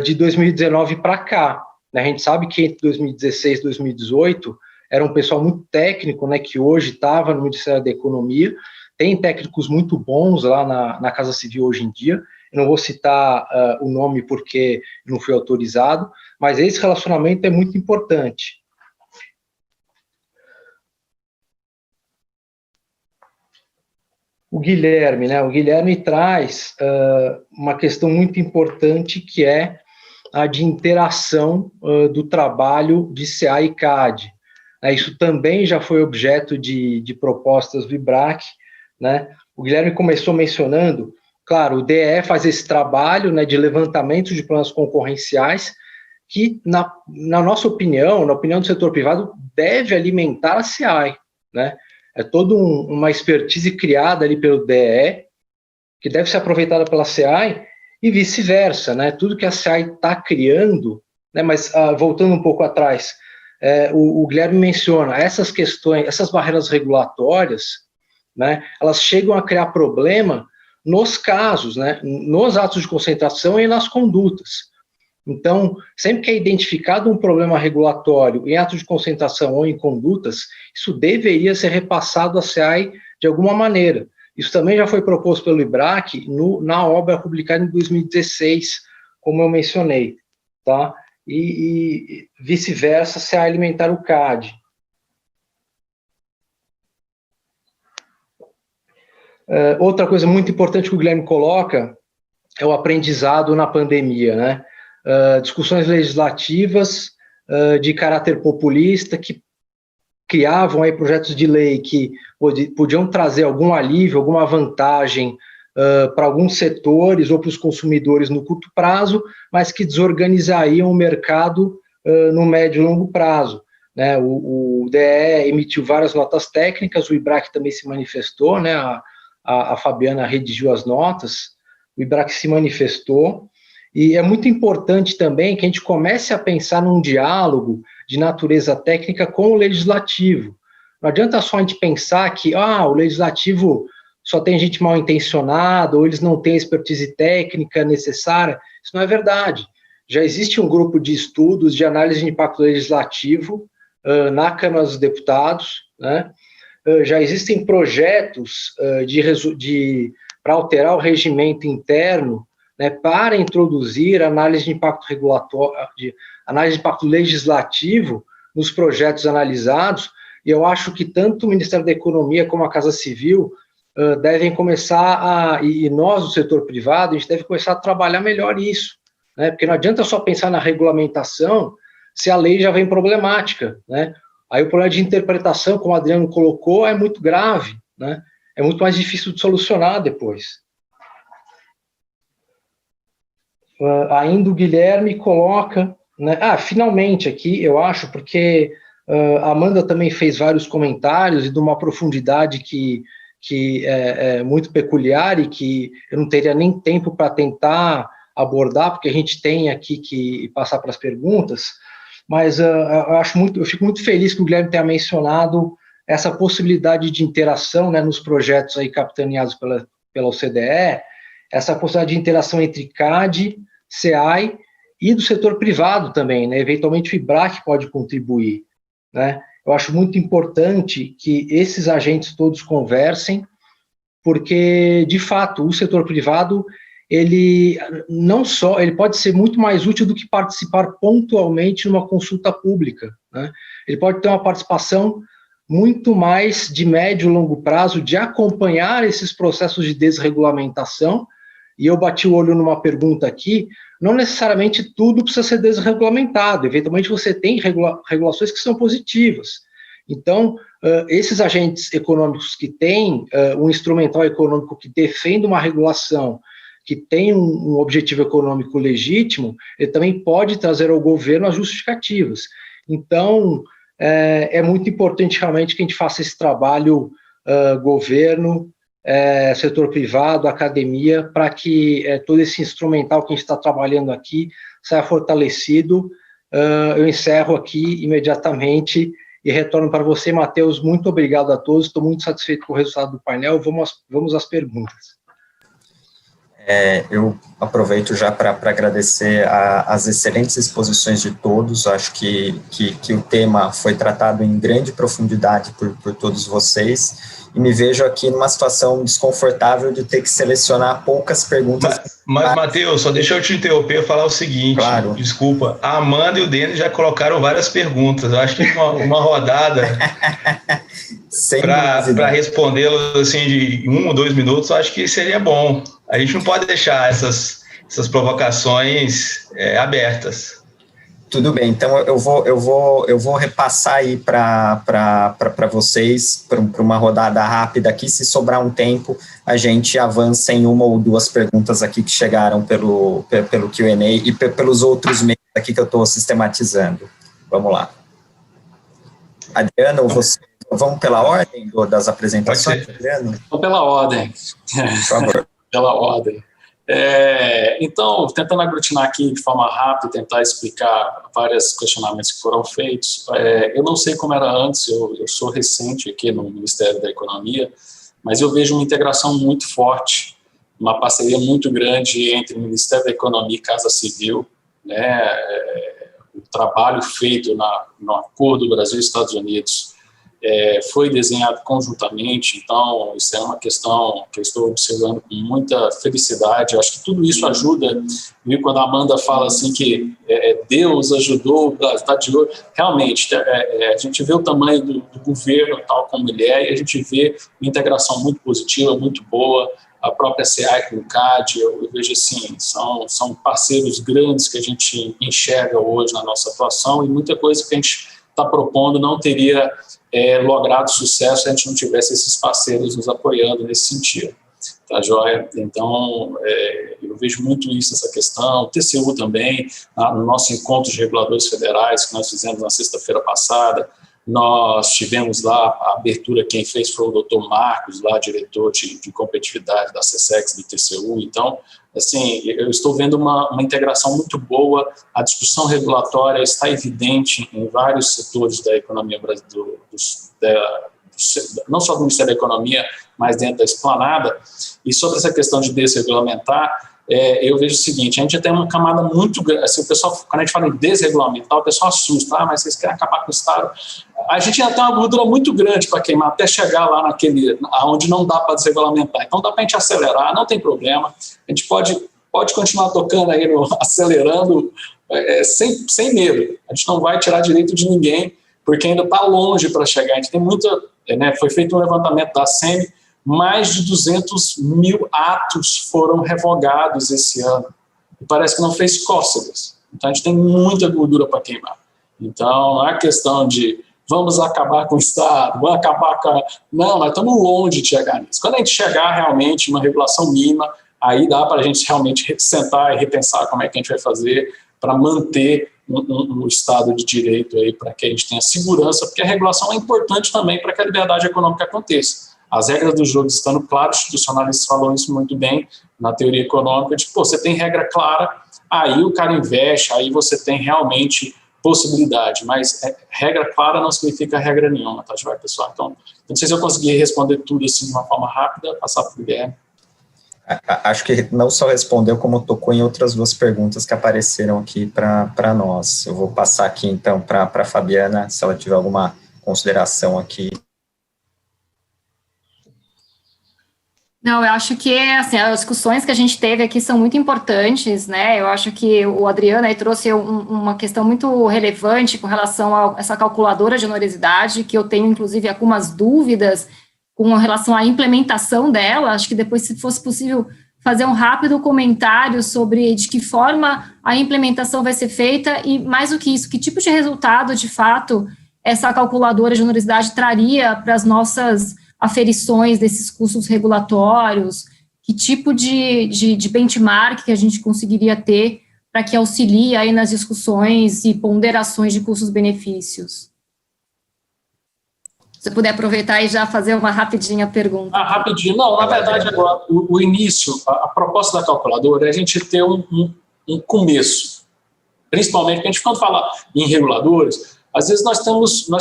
de 2019 para cá, né. A gente sabe que entre 2016 e 2018 era um pessoal muito técnico, né, que hoje estava no Ministério da Economia, tem técnicos muito bons lá na Casa Civil hoje em dia. Eu não vou citar o nome porque não fui autorizado, mas esse relacionamento é muito importante. O Guilherme, né? O Guilherme traz uma questão muito importante, que é a de interação do trabalho de CA e CAD. Isso também já foi objeto de propostas do IBRAC, né? O Guilherme começou mencionando Claro, o DE faz esse trabalho, né, de levantamento de planos concorrenciais, que, na nossa opinião, na opinião do setor privado, deve alimentar a CEAI, né? É toda uma expertise criada ali pelo DE, que deve ser aproveitada pela CEAI, e vice-versa, né? Tudo que a CEAI está criando, né? Mas voltando um pouco atrás, o Guilherme menciona essas questões, essas barreiras regulatórias, né? Elas chegam a criar problema nos casos, né? Nos atos de concentração e nas condutas. Então, sempre que é identificado um problema regulatório em atos de concentração ou em condutas, isso deveria ser repassado à CEAI de alguma maneira. Isso também já foi proposto pelo IBRAC na obra publicada em 2016, como eu mencionei, tá? E vice-versa, se a alimentar o CAD. Outra coisa muito importante que o Guilherme coloca é o aprendizado na pandemia, né? Discussões legislativas de caráter populista que criavam aí projetos de lei que podiam trazer algum alívio, alguma vantagem para alguns setores ou para os consumidores no curto prazo, mas que desorganizariam o mercado no médio e longo prazo, né? O DE emitiu várias notas técnicas, o IBRAC também se manifestou, né? A Fabiana redigiu as notas, o IBRAC se manifestou, e é muito importante também que a gente comece a pensar num diálogo de natureza técnica com o legislativo. Não adianta só a gente pensar que o legislativo só tem gente mal intencionada, ou eles não têm a expertise técnica necessária. Isso não é verdade. Já existe um grupo de estudos de análise de impacto legislativo na Câmara dos Deputados, né? Já existem projetos para alterar o regimento interno, né, para introduzir análise de impacto regulatório, análise de impacto legislativo nos projetos analisados, e eu acho que tanto o Ministério da Economia como a Casa Civil devem começar e nós, do setor privado, a gente deve começar a trabalhar melhor isso, né, porque não adianta só pensar na regulamentação se a lei já vem problemática, né? Aí o problema de interpretação, como o Adriano colocou, é muito grave, né? É muito mais difícil de solucionar depois. Ainda o Guilherme coloca, né? Finalmente aqui, eu acho, porque a Amanda também fez vários comentários e de uma profundidade que é muito peculiar e que eu não teria nem tempo para tentar abordar, porque a gente tem aqui que passar para as perguntas, mas eu fico muito feliz que o Guilherme tenha mencionado essa possibilidade de interação, né, nos projetos aí capitaneados pela OCDE, essa possibilidade de interação entre CAD, CEAI e do setor privado também, né? Eventualmente o IBRAC pode contribuir, né? Eu acho muito importante que esses agentes todos conversem, porque, de fato, o setor privado, ele pode ser muito mais útil do que participar pontualmente numa consulta pública, né? Ele pode ter uma participação muito mais de médio e longo prazo, de acompanhar esses processos de desregulamentação, e eu bati o olho numa pergunta aqui, não necessariamente tudo precisa ser desregulamentado, eventualmente você tem regulações que são positivas. Então, esses agentes econômicos que têm um instrumental econômico que defende uma regulação, que tem um objetivo econômico legítimo, ele também pode trazer ao governo as justificativas. Então, é muito importante realmente que a gente faça esse trabalho, governo, setor privado, academia, para que todo esse instrumental que a gente está trabalhando aqui saia fortalecido. Eu encerro aqui imediatamente e retorno para você, Matheus. Muito obrigado a todos, estou muito satisfeito com o resultado do painel. Vamos às perguntas. Eu aproveito já para agradecer as excelentes exposições de todos. Acho que o tema foi tratado em grande profundidade por todos vocês, e me vejo aqui numa situação desconfortável de ter que selecionar poucas perguntas. Mas Matheus, só deixa eu te interromper e falar o seguinte, claro. Desculpa, a Amanda e o Denis já colocaram várias perguntas, eu acho que uma rodada para respondê-las assim, de 1 ou 2 minutos, eu acho que seria bom. A gente não pode deixar essas provocações abertas. Tudo bem, então eu vou repassar aí para vocês, para uma rodada rápida aqui. Se sobrar um tempo, a gente avança em uma ou duas perguntas aqui que chegaram pelo Q&A e pelos outros meios aqui que eu estou sistematizando. Vamos lá. Adriano, vamos pela ordem das apresentações, Adriano? Vamos pela ordem. Por favor. Pela ordem. Então, tentando aglutinar aqui de forma rápida, tentar explicar vários questionamentos que foram feitos. Eu não sei como era antes, eu sou recente aqui no Ministério da Economia, mas eu vejo uma integração muito forte, uma parceria muito grande entre o Ministério da Economia e Casa Civil, né? O trabalho feito no acordo Brasil e Estados Unidos foi desenhado conjuntamente, então isso é uma questão que eu estou observando com muita felicidade. Eu acho que tudo isso ajuda, viu, quando a Amanda fala assim que Deus ajudou o Brasil, está de olho, realmente, a gente vê o tamanho do governo tal como ele é, e a gente vê uma integração muito positiva, muito boa. A própria SEAC, o CAD, eu vejo assim, são parceiros grandes que a gente enxerga hoje na nossa atuação, e muita coisa que a gente está propondo não teria logrado sucesso se a gente não tivesse esses parceiros nos apoiando nesse sentido. Tá, joia? Então, eu vejo muito isso, essa questão. O TCU também, no nosso encontro de reguladores federais que nós fizemos na sexta-feira passada, nós tivemos lá a abertura, quem fez foi o doutor Marcos, lá diretor de competitividade da CSEX do TCU. Então, assim, eu estou vendo uma integração muito boa, a discussão regulatória está evidente em vários setores da economia brasileira, não só do Ministério da Economia, mas dentro da esplanada. E sobre essa questão de desregulamentar, eu vejo o seguinte: a gente tem uma camada muito grande, assim, o pessoal, quando a gente fala em desregulamentar, o pessoal assusta, mas vocês querem acabar com o Estado. A gente ainda tem uma gordura muito grande para queimar, até chegar lá onde não dá para desregulamentar. Então dá para a gente acelerar, não tem problema, a gente pode continuar tocando aí, acelerando, sem medo. A gente não vai tirar direito de ninguém, porque ainda está longe para chegar. A gente tem muita, foi feito um levantamento da SEMI, mais de 200 mil atos foram revogados esse ano. E parece que não fez cócegas. Então, a gente tem muita gordura para queimar. Então, não é questão de vamos acabar com o Estado, vamos acabar com a... Não, nós estamos longe de chegar nisso. Quando a gente chegar realmente uma regulação mínima, aí dá para a gente realmente sentar e repensar como é que a gente vai fazer para manter um Estado de direito aí, para que a gente tenha segurança, porque a regulação é importante também para que a liberdade econômica aconteça. As regras do jogo estando claras, os institucionalistas falam isso muito bem na teoria econômica, de, você tem regra clara, aí o cara investe, aí você tem realmente possibilidade, mas regra clara não significa regra nenhuma, tá, pessoal? Então, não sei se eu consegui responder tudo assim de uma forma rápida, passar para o Guilherme. Acho que não só respondeu, como tocou em outras duas perguntas que apareceram aqui para nós. Eu vou passar aqui, então, para a Fabiana, se ela tiver alguma consideração aqui. Não, eu acho que assim, as discussões que a gente teve aqui são muito importantes, né? Eu acho que o Adriano aí trouxe uma questão muito relevante com relação a essa calculadora de onerosidade, que eu tenho, inclusive, algumas dúvidas com relação à implementação dela. Acho que depois, se fosse possível, fazer um rápido comentário sobre de que forma a implementação vai ser feita e, mais do que isso, que tipo de resultado, de fato, essa calculadora de onerosidade traria para as nossas aferições desses custos regulatórios, que tipo de benchmark que a gente conseguiria ter para que auxilie aí nas discussões e ponderações de custos-benefícios. Se você puder aproveitar e já fazer uma rapidinha pergunta. Rapidinho. Não, na verdade, agora, o início, a proposta da calculadora é a gente ter um começo. Principalmente, porque a gente, quando fala em reguladores, às vezes nós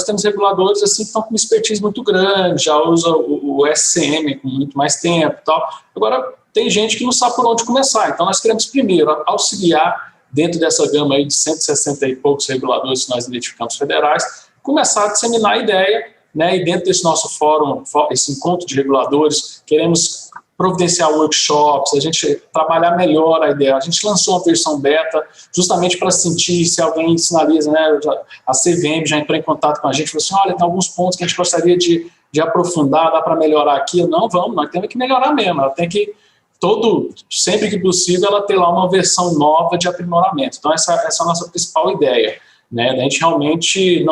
temos reguladores assim, que estão com uma expertise muito grande, já usa o SCM com muito mais tempo e tal. Agora, tem gente que não sabe por onde começar. Então, nós queremos primeiro auxiliar, dentro dessa gama aí de 160 e poucos reguladores que nós identificamos federais, começar a disseminar a ideia, né? E dentro desse nosso fórum, esse encontro de reguladores, queremos providenciar workshops, a gente trabalhar melhor a ideia. A gente lançou uma versão beta justamente para sentir se alguém sinaliza, né? A CVM já entrou em contato com a gente, falou assim, olha, tem alguns pontos que a gente gostaria de aprofundar, dá para melhorar aqui. Não, vamos, nós temos que melhorar mesmo, ela tem que sempre que possível, ela ter lá uma versão nova de aprimoramento. Então, essa é a nossa principal ideia, né? Da gente realmente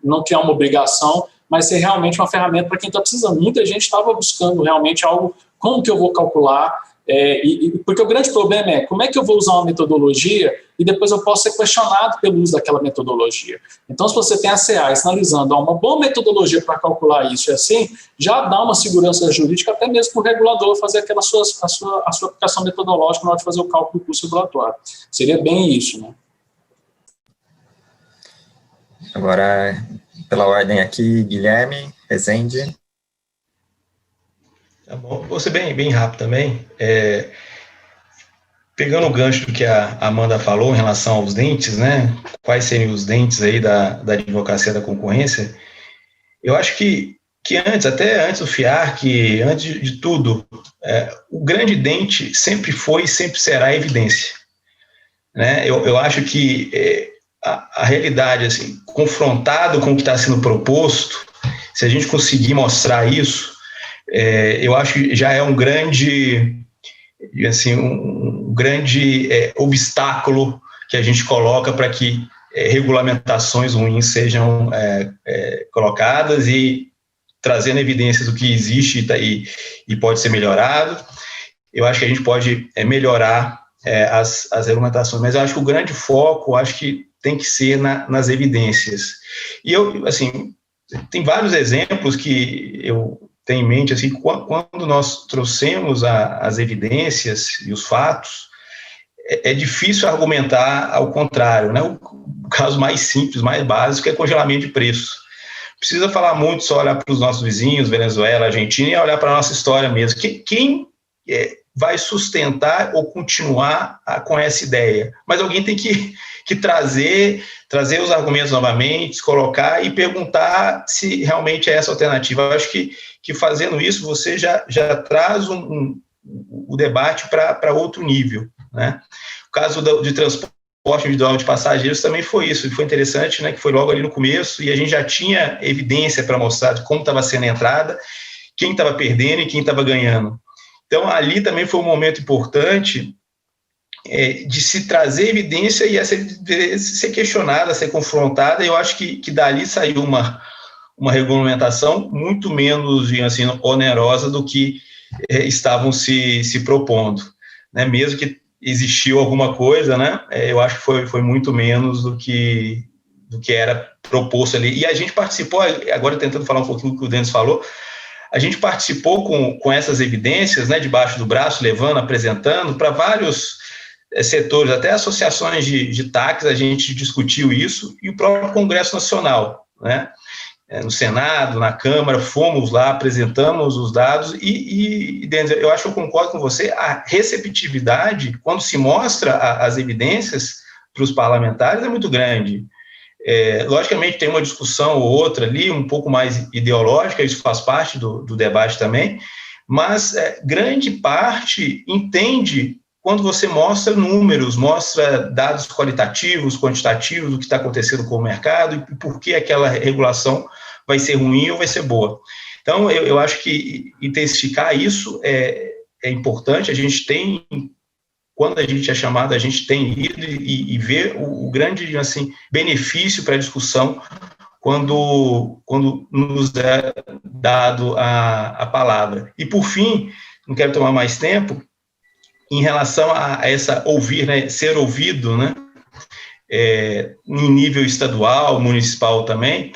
não criar uma obrigação, mas ser realmente uma ferramenta para quem está precisando. Muita gente estava buscando realmente algo, como que eu vou calcular, porque o grande problema é como é que eu vou usar uma metodologia e depois eu posso ser questionado pelo uso daquela metodologia. Então, se você tem a CA sinalizando uma boa metodologia para calcular isso e assim, já dá uma segurança jurídica até mesmo para o regulador fazer a sua aplicação metodológica na hora de fazer o cálculo do custo regulatório. Seria bem isso, né? Agora, pela ordem aqui, Guilherme, Rezende. Tá bom, vou ser bem rápido também. Pegando o gancho do que a Amanda falou em relação aos dentes, né? Quais seriam os dentes aí da advocacia da concorrência? Eu acho que até antes do FIARC, antes de tudo, o grande dente sempre foi e sempre será a evidência, né? Eu acho que a realidade, assim, confrontado com o que está sendo proposto, se a gente conseguir mostrar isso, eu acho que já é um grande, assim, um grande obstáculo que a gente coloca para que regulamentações ruins sejam colocadas e trazendo evidências do que existe e pode ser melhorado. Eu acho que a gente pode melhorar as regulamentações, mas eu acho que o grande foco, acho que tem que ser nas evidências. E assim, tem vários exemplos que eu tenho em mente, assim, quando nós trouxemos as evidências e os fatos, é difícil argumentar ao contrário, né? O caso mais simples, mais básico, é congelamento de preço. Precisa falar muito, só olhar para os nossos vizinhos, Venezuela, Argentina, e olhar para a nossa história mesmo. Quem vai sustentar ou continuar com essa ideia? Mas alguém tem que trazer os argumentos novamente, colocar e perguntar se realmente é essa alternativa. Eu acho que fazendo isso, você já traz o debate para outro nível, né? O caso de transporte individual de passageiros também foi isso, e foi interessante, né, que foi logo ali no começo, e a gente já tinha evidência para mostrar de como estava sendo a entrada, quem estava perdendo e quem estava ganhando. Então, ali também foi um momento importante de se trazer evidência e ser questionada, ser confrontada, e eu acho que dali saiu uma regulamentação muito menos, assim, onerosa do que estavam se propondo, né? Mesmo que existiu alguma coisa, né? Eu acho que foi muito menos do que era proposto ali. E a gente participou, agora tentando falar um pouquinho do que o Denis falou, a gente participou com essas evidências, né, debaixo do braço, levando, apresentando para vários setores, até associações de táxis, a gente discutiu isso, e o próprio Congresso Nacional, né? No Senado, na Câmara, fomos lá, apresentamos os dados e Denis, eu acho que eu concordo com você, a receptividade, quando se mostra as evidências para os parlamentares, é muito grande. Logicamente, tem uma discussão ou outra ali, um pouco mais ideológica, isso faz parte do debate também, mas grande parte entende quando você mostra números, mostra dados qualitativos, quantitativos do que está acontecendo com o mercado e por que aquela regulação vai ser ruim ou vai ser boa. Então, eu acho que intensificar isso é importante. A gente tem, quando a gente é chamado, a gente tem ido e vê o grande, assim, benefício para a discussão quando nos é dado a palavra. E, por fim, não quero tomar mais tempo, em relação a essa ouvir, né, ser ouvido, né, em nível estadual, municipal também,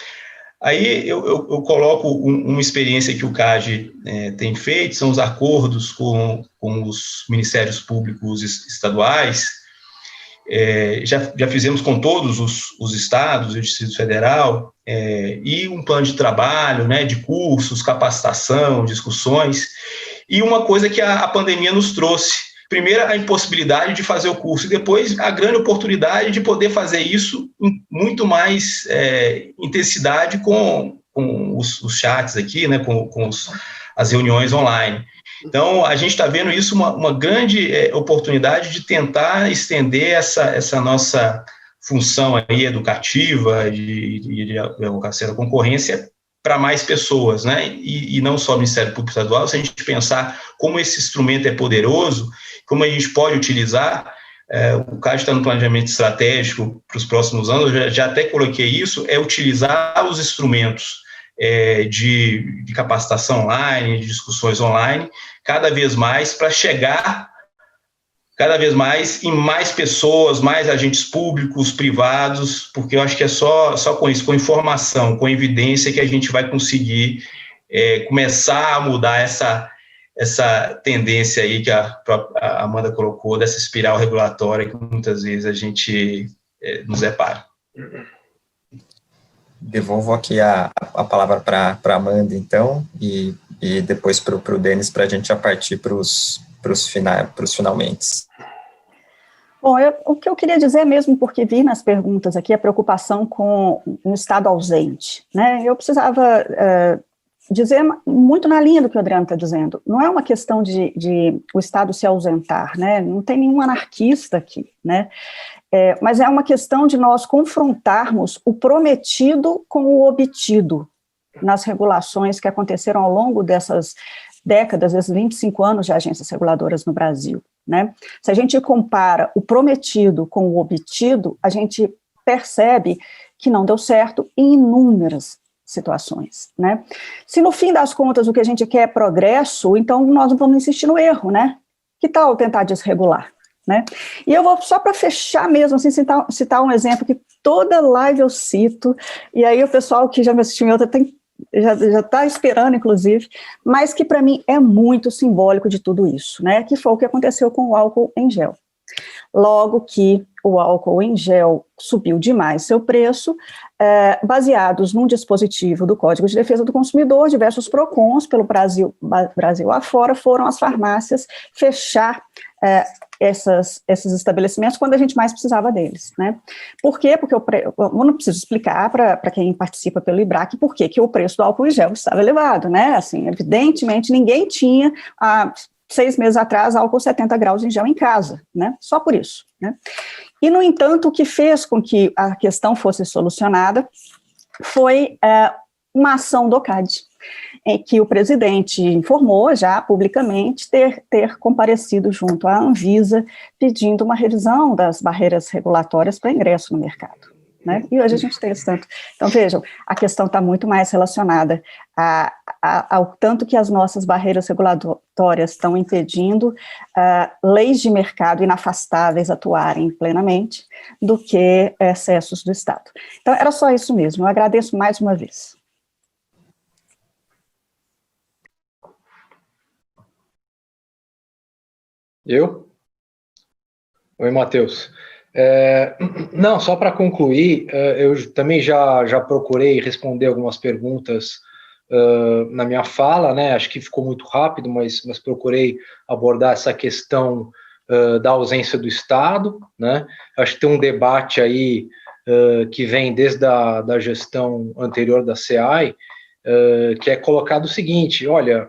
aí eu coloco uma experiência que o CAGE tem feito, são os acordos com os ministérios públicos estaduais, já fizemos com todos os estados e o Distrito Federal, e um plano de trabalho, né, de cursos, capacitação, discussões, e uma coisa que a pandemia nos trouxe, primeiro, a impossibilidade de fazer o curso, e depois a grande oportunidade de poder fazer isso em muito mais intensidade com os chats aqui, né, com as reuniões online. Então, a gente está vendo isso uma grande oportunidade de tentar estender essa nossa função aí educativa de advocacia da concorrência para mais pessoas, né? E não só o Ministério Público Estadual, se a gente pensar como esse instrumento é poderoso, como a gente pode utilizar, o CAD está no planejamento estratégico para os próximos anos, eu já até coloquei isso, é utilizar os instrumentos de capacitação online, de discussões online, cada vez mais para chegar cada vez mais em mais pessoas, mais agentes públicos, privados, porque eu acho que é só com isso, com informação, com evidência, que a gente vai conseguir começar a mudar essa tendência aí que a Amanda colocou, dessa espiral regulatória que muitas vezes a gente nos depara. Devolvo aqui a palavra para a Amanda, então, e depois para o Denis, para a gente já partir para os finalmente. Bom, o que eu queria dizer mesmo, porque vi nas perguntas aqui a preocupação com um Estado ausente, né? Eu precisava dizer muito na linha do que o Adriano está dizendo. Não é uma questão de o Estado se ausentar, né? Não tem nenhum anarquista aqui, né? Mas é uma questão de nós confrontarmos o prometido com o obtido nas regulações que aconteceram ao longo dessas décadas, desses 25 anos de agências reguladoras no Brasil, né? Se a gente compara o prometido com o obtido, a gente percebe que não deu certo em inúmeras situações, né? Se no fim das contas o que a gente quer é progresso, então nós não vamos insistir no erro, né? Que tal tentar desregular, né? E eu vou, só para fechar mesmo, assim, citar um exemplo que toda live eu cito, e aí o pessoal que já me assistiu em outra já está esperando, inclusive, mas que para mim é muito simbólico de tudo isso, né? Que foi o que aconteceu com o álcool em gel. Logo que o álcool em gel subiu demais seu preço, baseados num dispositivo do Código de Defesa do Consumidor, diversos PROCONs pelo Brasil afora foram às farmácias fechar esses estabelecimentos quando a gente mais precisava deles, né? Por quê? Porque eu não preciso explicar para quem participa pelo IBRAC por que o preço do álcool em gel estava elevado, né? Assim, evidentemente, ninguém tinha 6 meses atrás álcool 70 graus em gel em casa, né? Só por isso, né? E, no entanto, o que fez com que a questão fosse solucionada foi uma ação do CAD, em que o presidente informou já publicamente ter comparecido junto à Anvisa pedindo uma revisão das barreiras regulatórias para ingresso no mercado, né? E hoje a gente tem isso tanto. Então, vejam, a questão está muito mais relacionada ao tanto que as nossas barreiras regulatórias estão impedindo leis de mercado inafastáveis atuarem plenamente do que excessos do Estado. Então, era só isso mesmo. Eu agradeço mais uma vez. Eu? Oi, Matheus. Não, só para concluir, eu também já procurei responder algumas perguntas na minha fala, né? Acho que ficou muito rápido, mas procurei abordar essa questão da ausência do Estado, né? Acho que tem um debate aí que vem desde da gestão anterior da SEAI, que é colocado o seguinte: olha,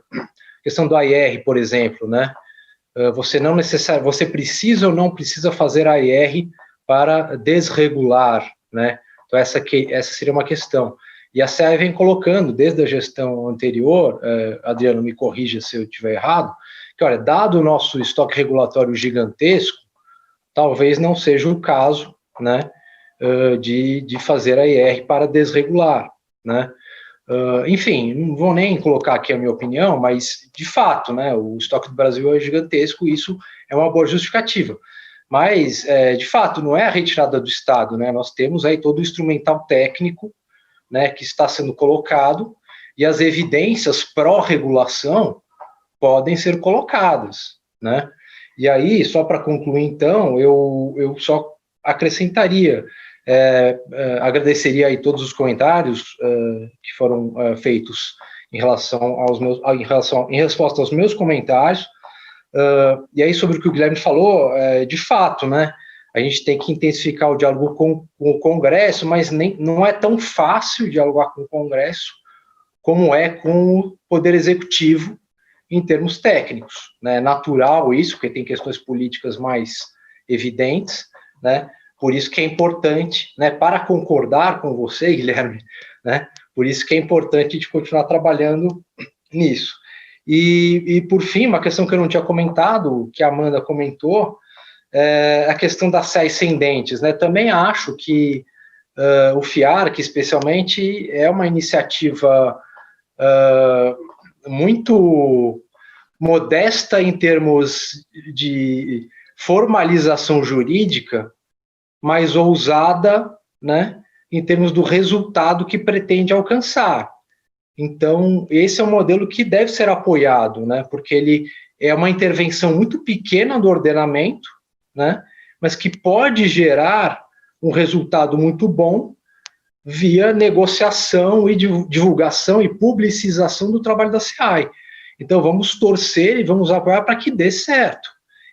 questão do AIR, por exemplo, né? Você precisa ou não precisa fazer AIR para desregular, né? Então essa seria uma questão. E a SEAI vem colocando, desde a gestão anterior, Adriano, me corrija se eu estiver errado, que, olha, dado o nosso estoque regulatório gigantesco, talvez não seja o caso, né, de fazer AIR para desregular, né? Enfim, não vou nem colocar aqui a minha opinião, mas, de fato, né, o estoque do Brasil é gigantesco, e isso é uma boa justificativa. Mas, de fato, não é a retirada do Estado, né? Nós temos aí todo o instrumental técnico, né, que está sendo colocado, e as evidências pró-regulação podem ser colocadas, né? E aí, só para concluir, então, eu só acrescentaria, agradeceria aí todos os comentários que foram feitos em resposta aos meus comentários, e aí sobre o que o Guilherme falou, de fato, né, a gente tem que intensificar o diálogo com o Congresso, mas não é tão fácil dialogar com o Congresso como é com o Poder Executivo em termos técnicos, né? Natural isso, porque tem questões políticas mais evidentes, né? Por isso que é importante, né, para concordar com você, Guilherme, né, Por isso que é importante a gente continuar trabalhando nisso. E por fim, uma questão que eu não tinha comentado, que a Amanda comentou, é a questão das sé ascendentes, né? Também acho que o FIARC, especialmente, é uma iniciativa muito modesta em termos de formalização jurídica, mas ousada, né, em termos do resultado que pretende alcançar. Então, esse é um modelo que deve ser apoiado, né, porque ele é uma intervenção muito pequena do ordenamento, né, mas que pode gerar um resultado muito bom via negociação e divulgação e publicização do trabalho da SEAI. Então, vamos torcer e vamos apoiar para que dê certo.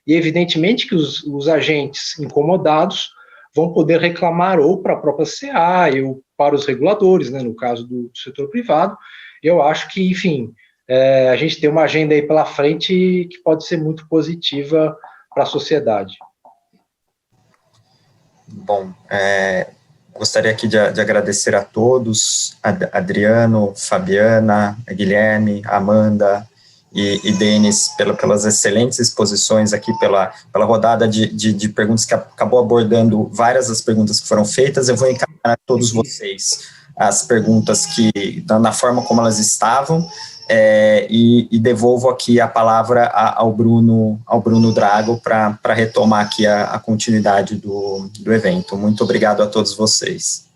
E, evidentemente, que os agentes incomodados vão poder reclamar ou para a própria SEAI ou para os reguladores, né, no caso do setor privado. Eu acho que, enfim, a gente tem uma agenda aí pela frente que pode ser muito positiva para a sociedade. Bom, gostaria aqui de agradecer a todos, Adriano, Fabiana, Guilherme, Amanda e Denis, pelas excelentes exposições aqui, pela rodada de perguntas que acabou abordando várias das perguntas que foram feitas. Eu vou encaminhar a todos vocês as perguntas na forma como elas estavam, e devolvo aqui a palavra ao Bruno Drago para retomar aqui a continuidade do evento. Muito obrigado a todos vocês.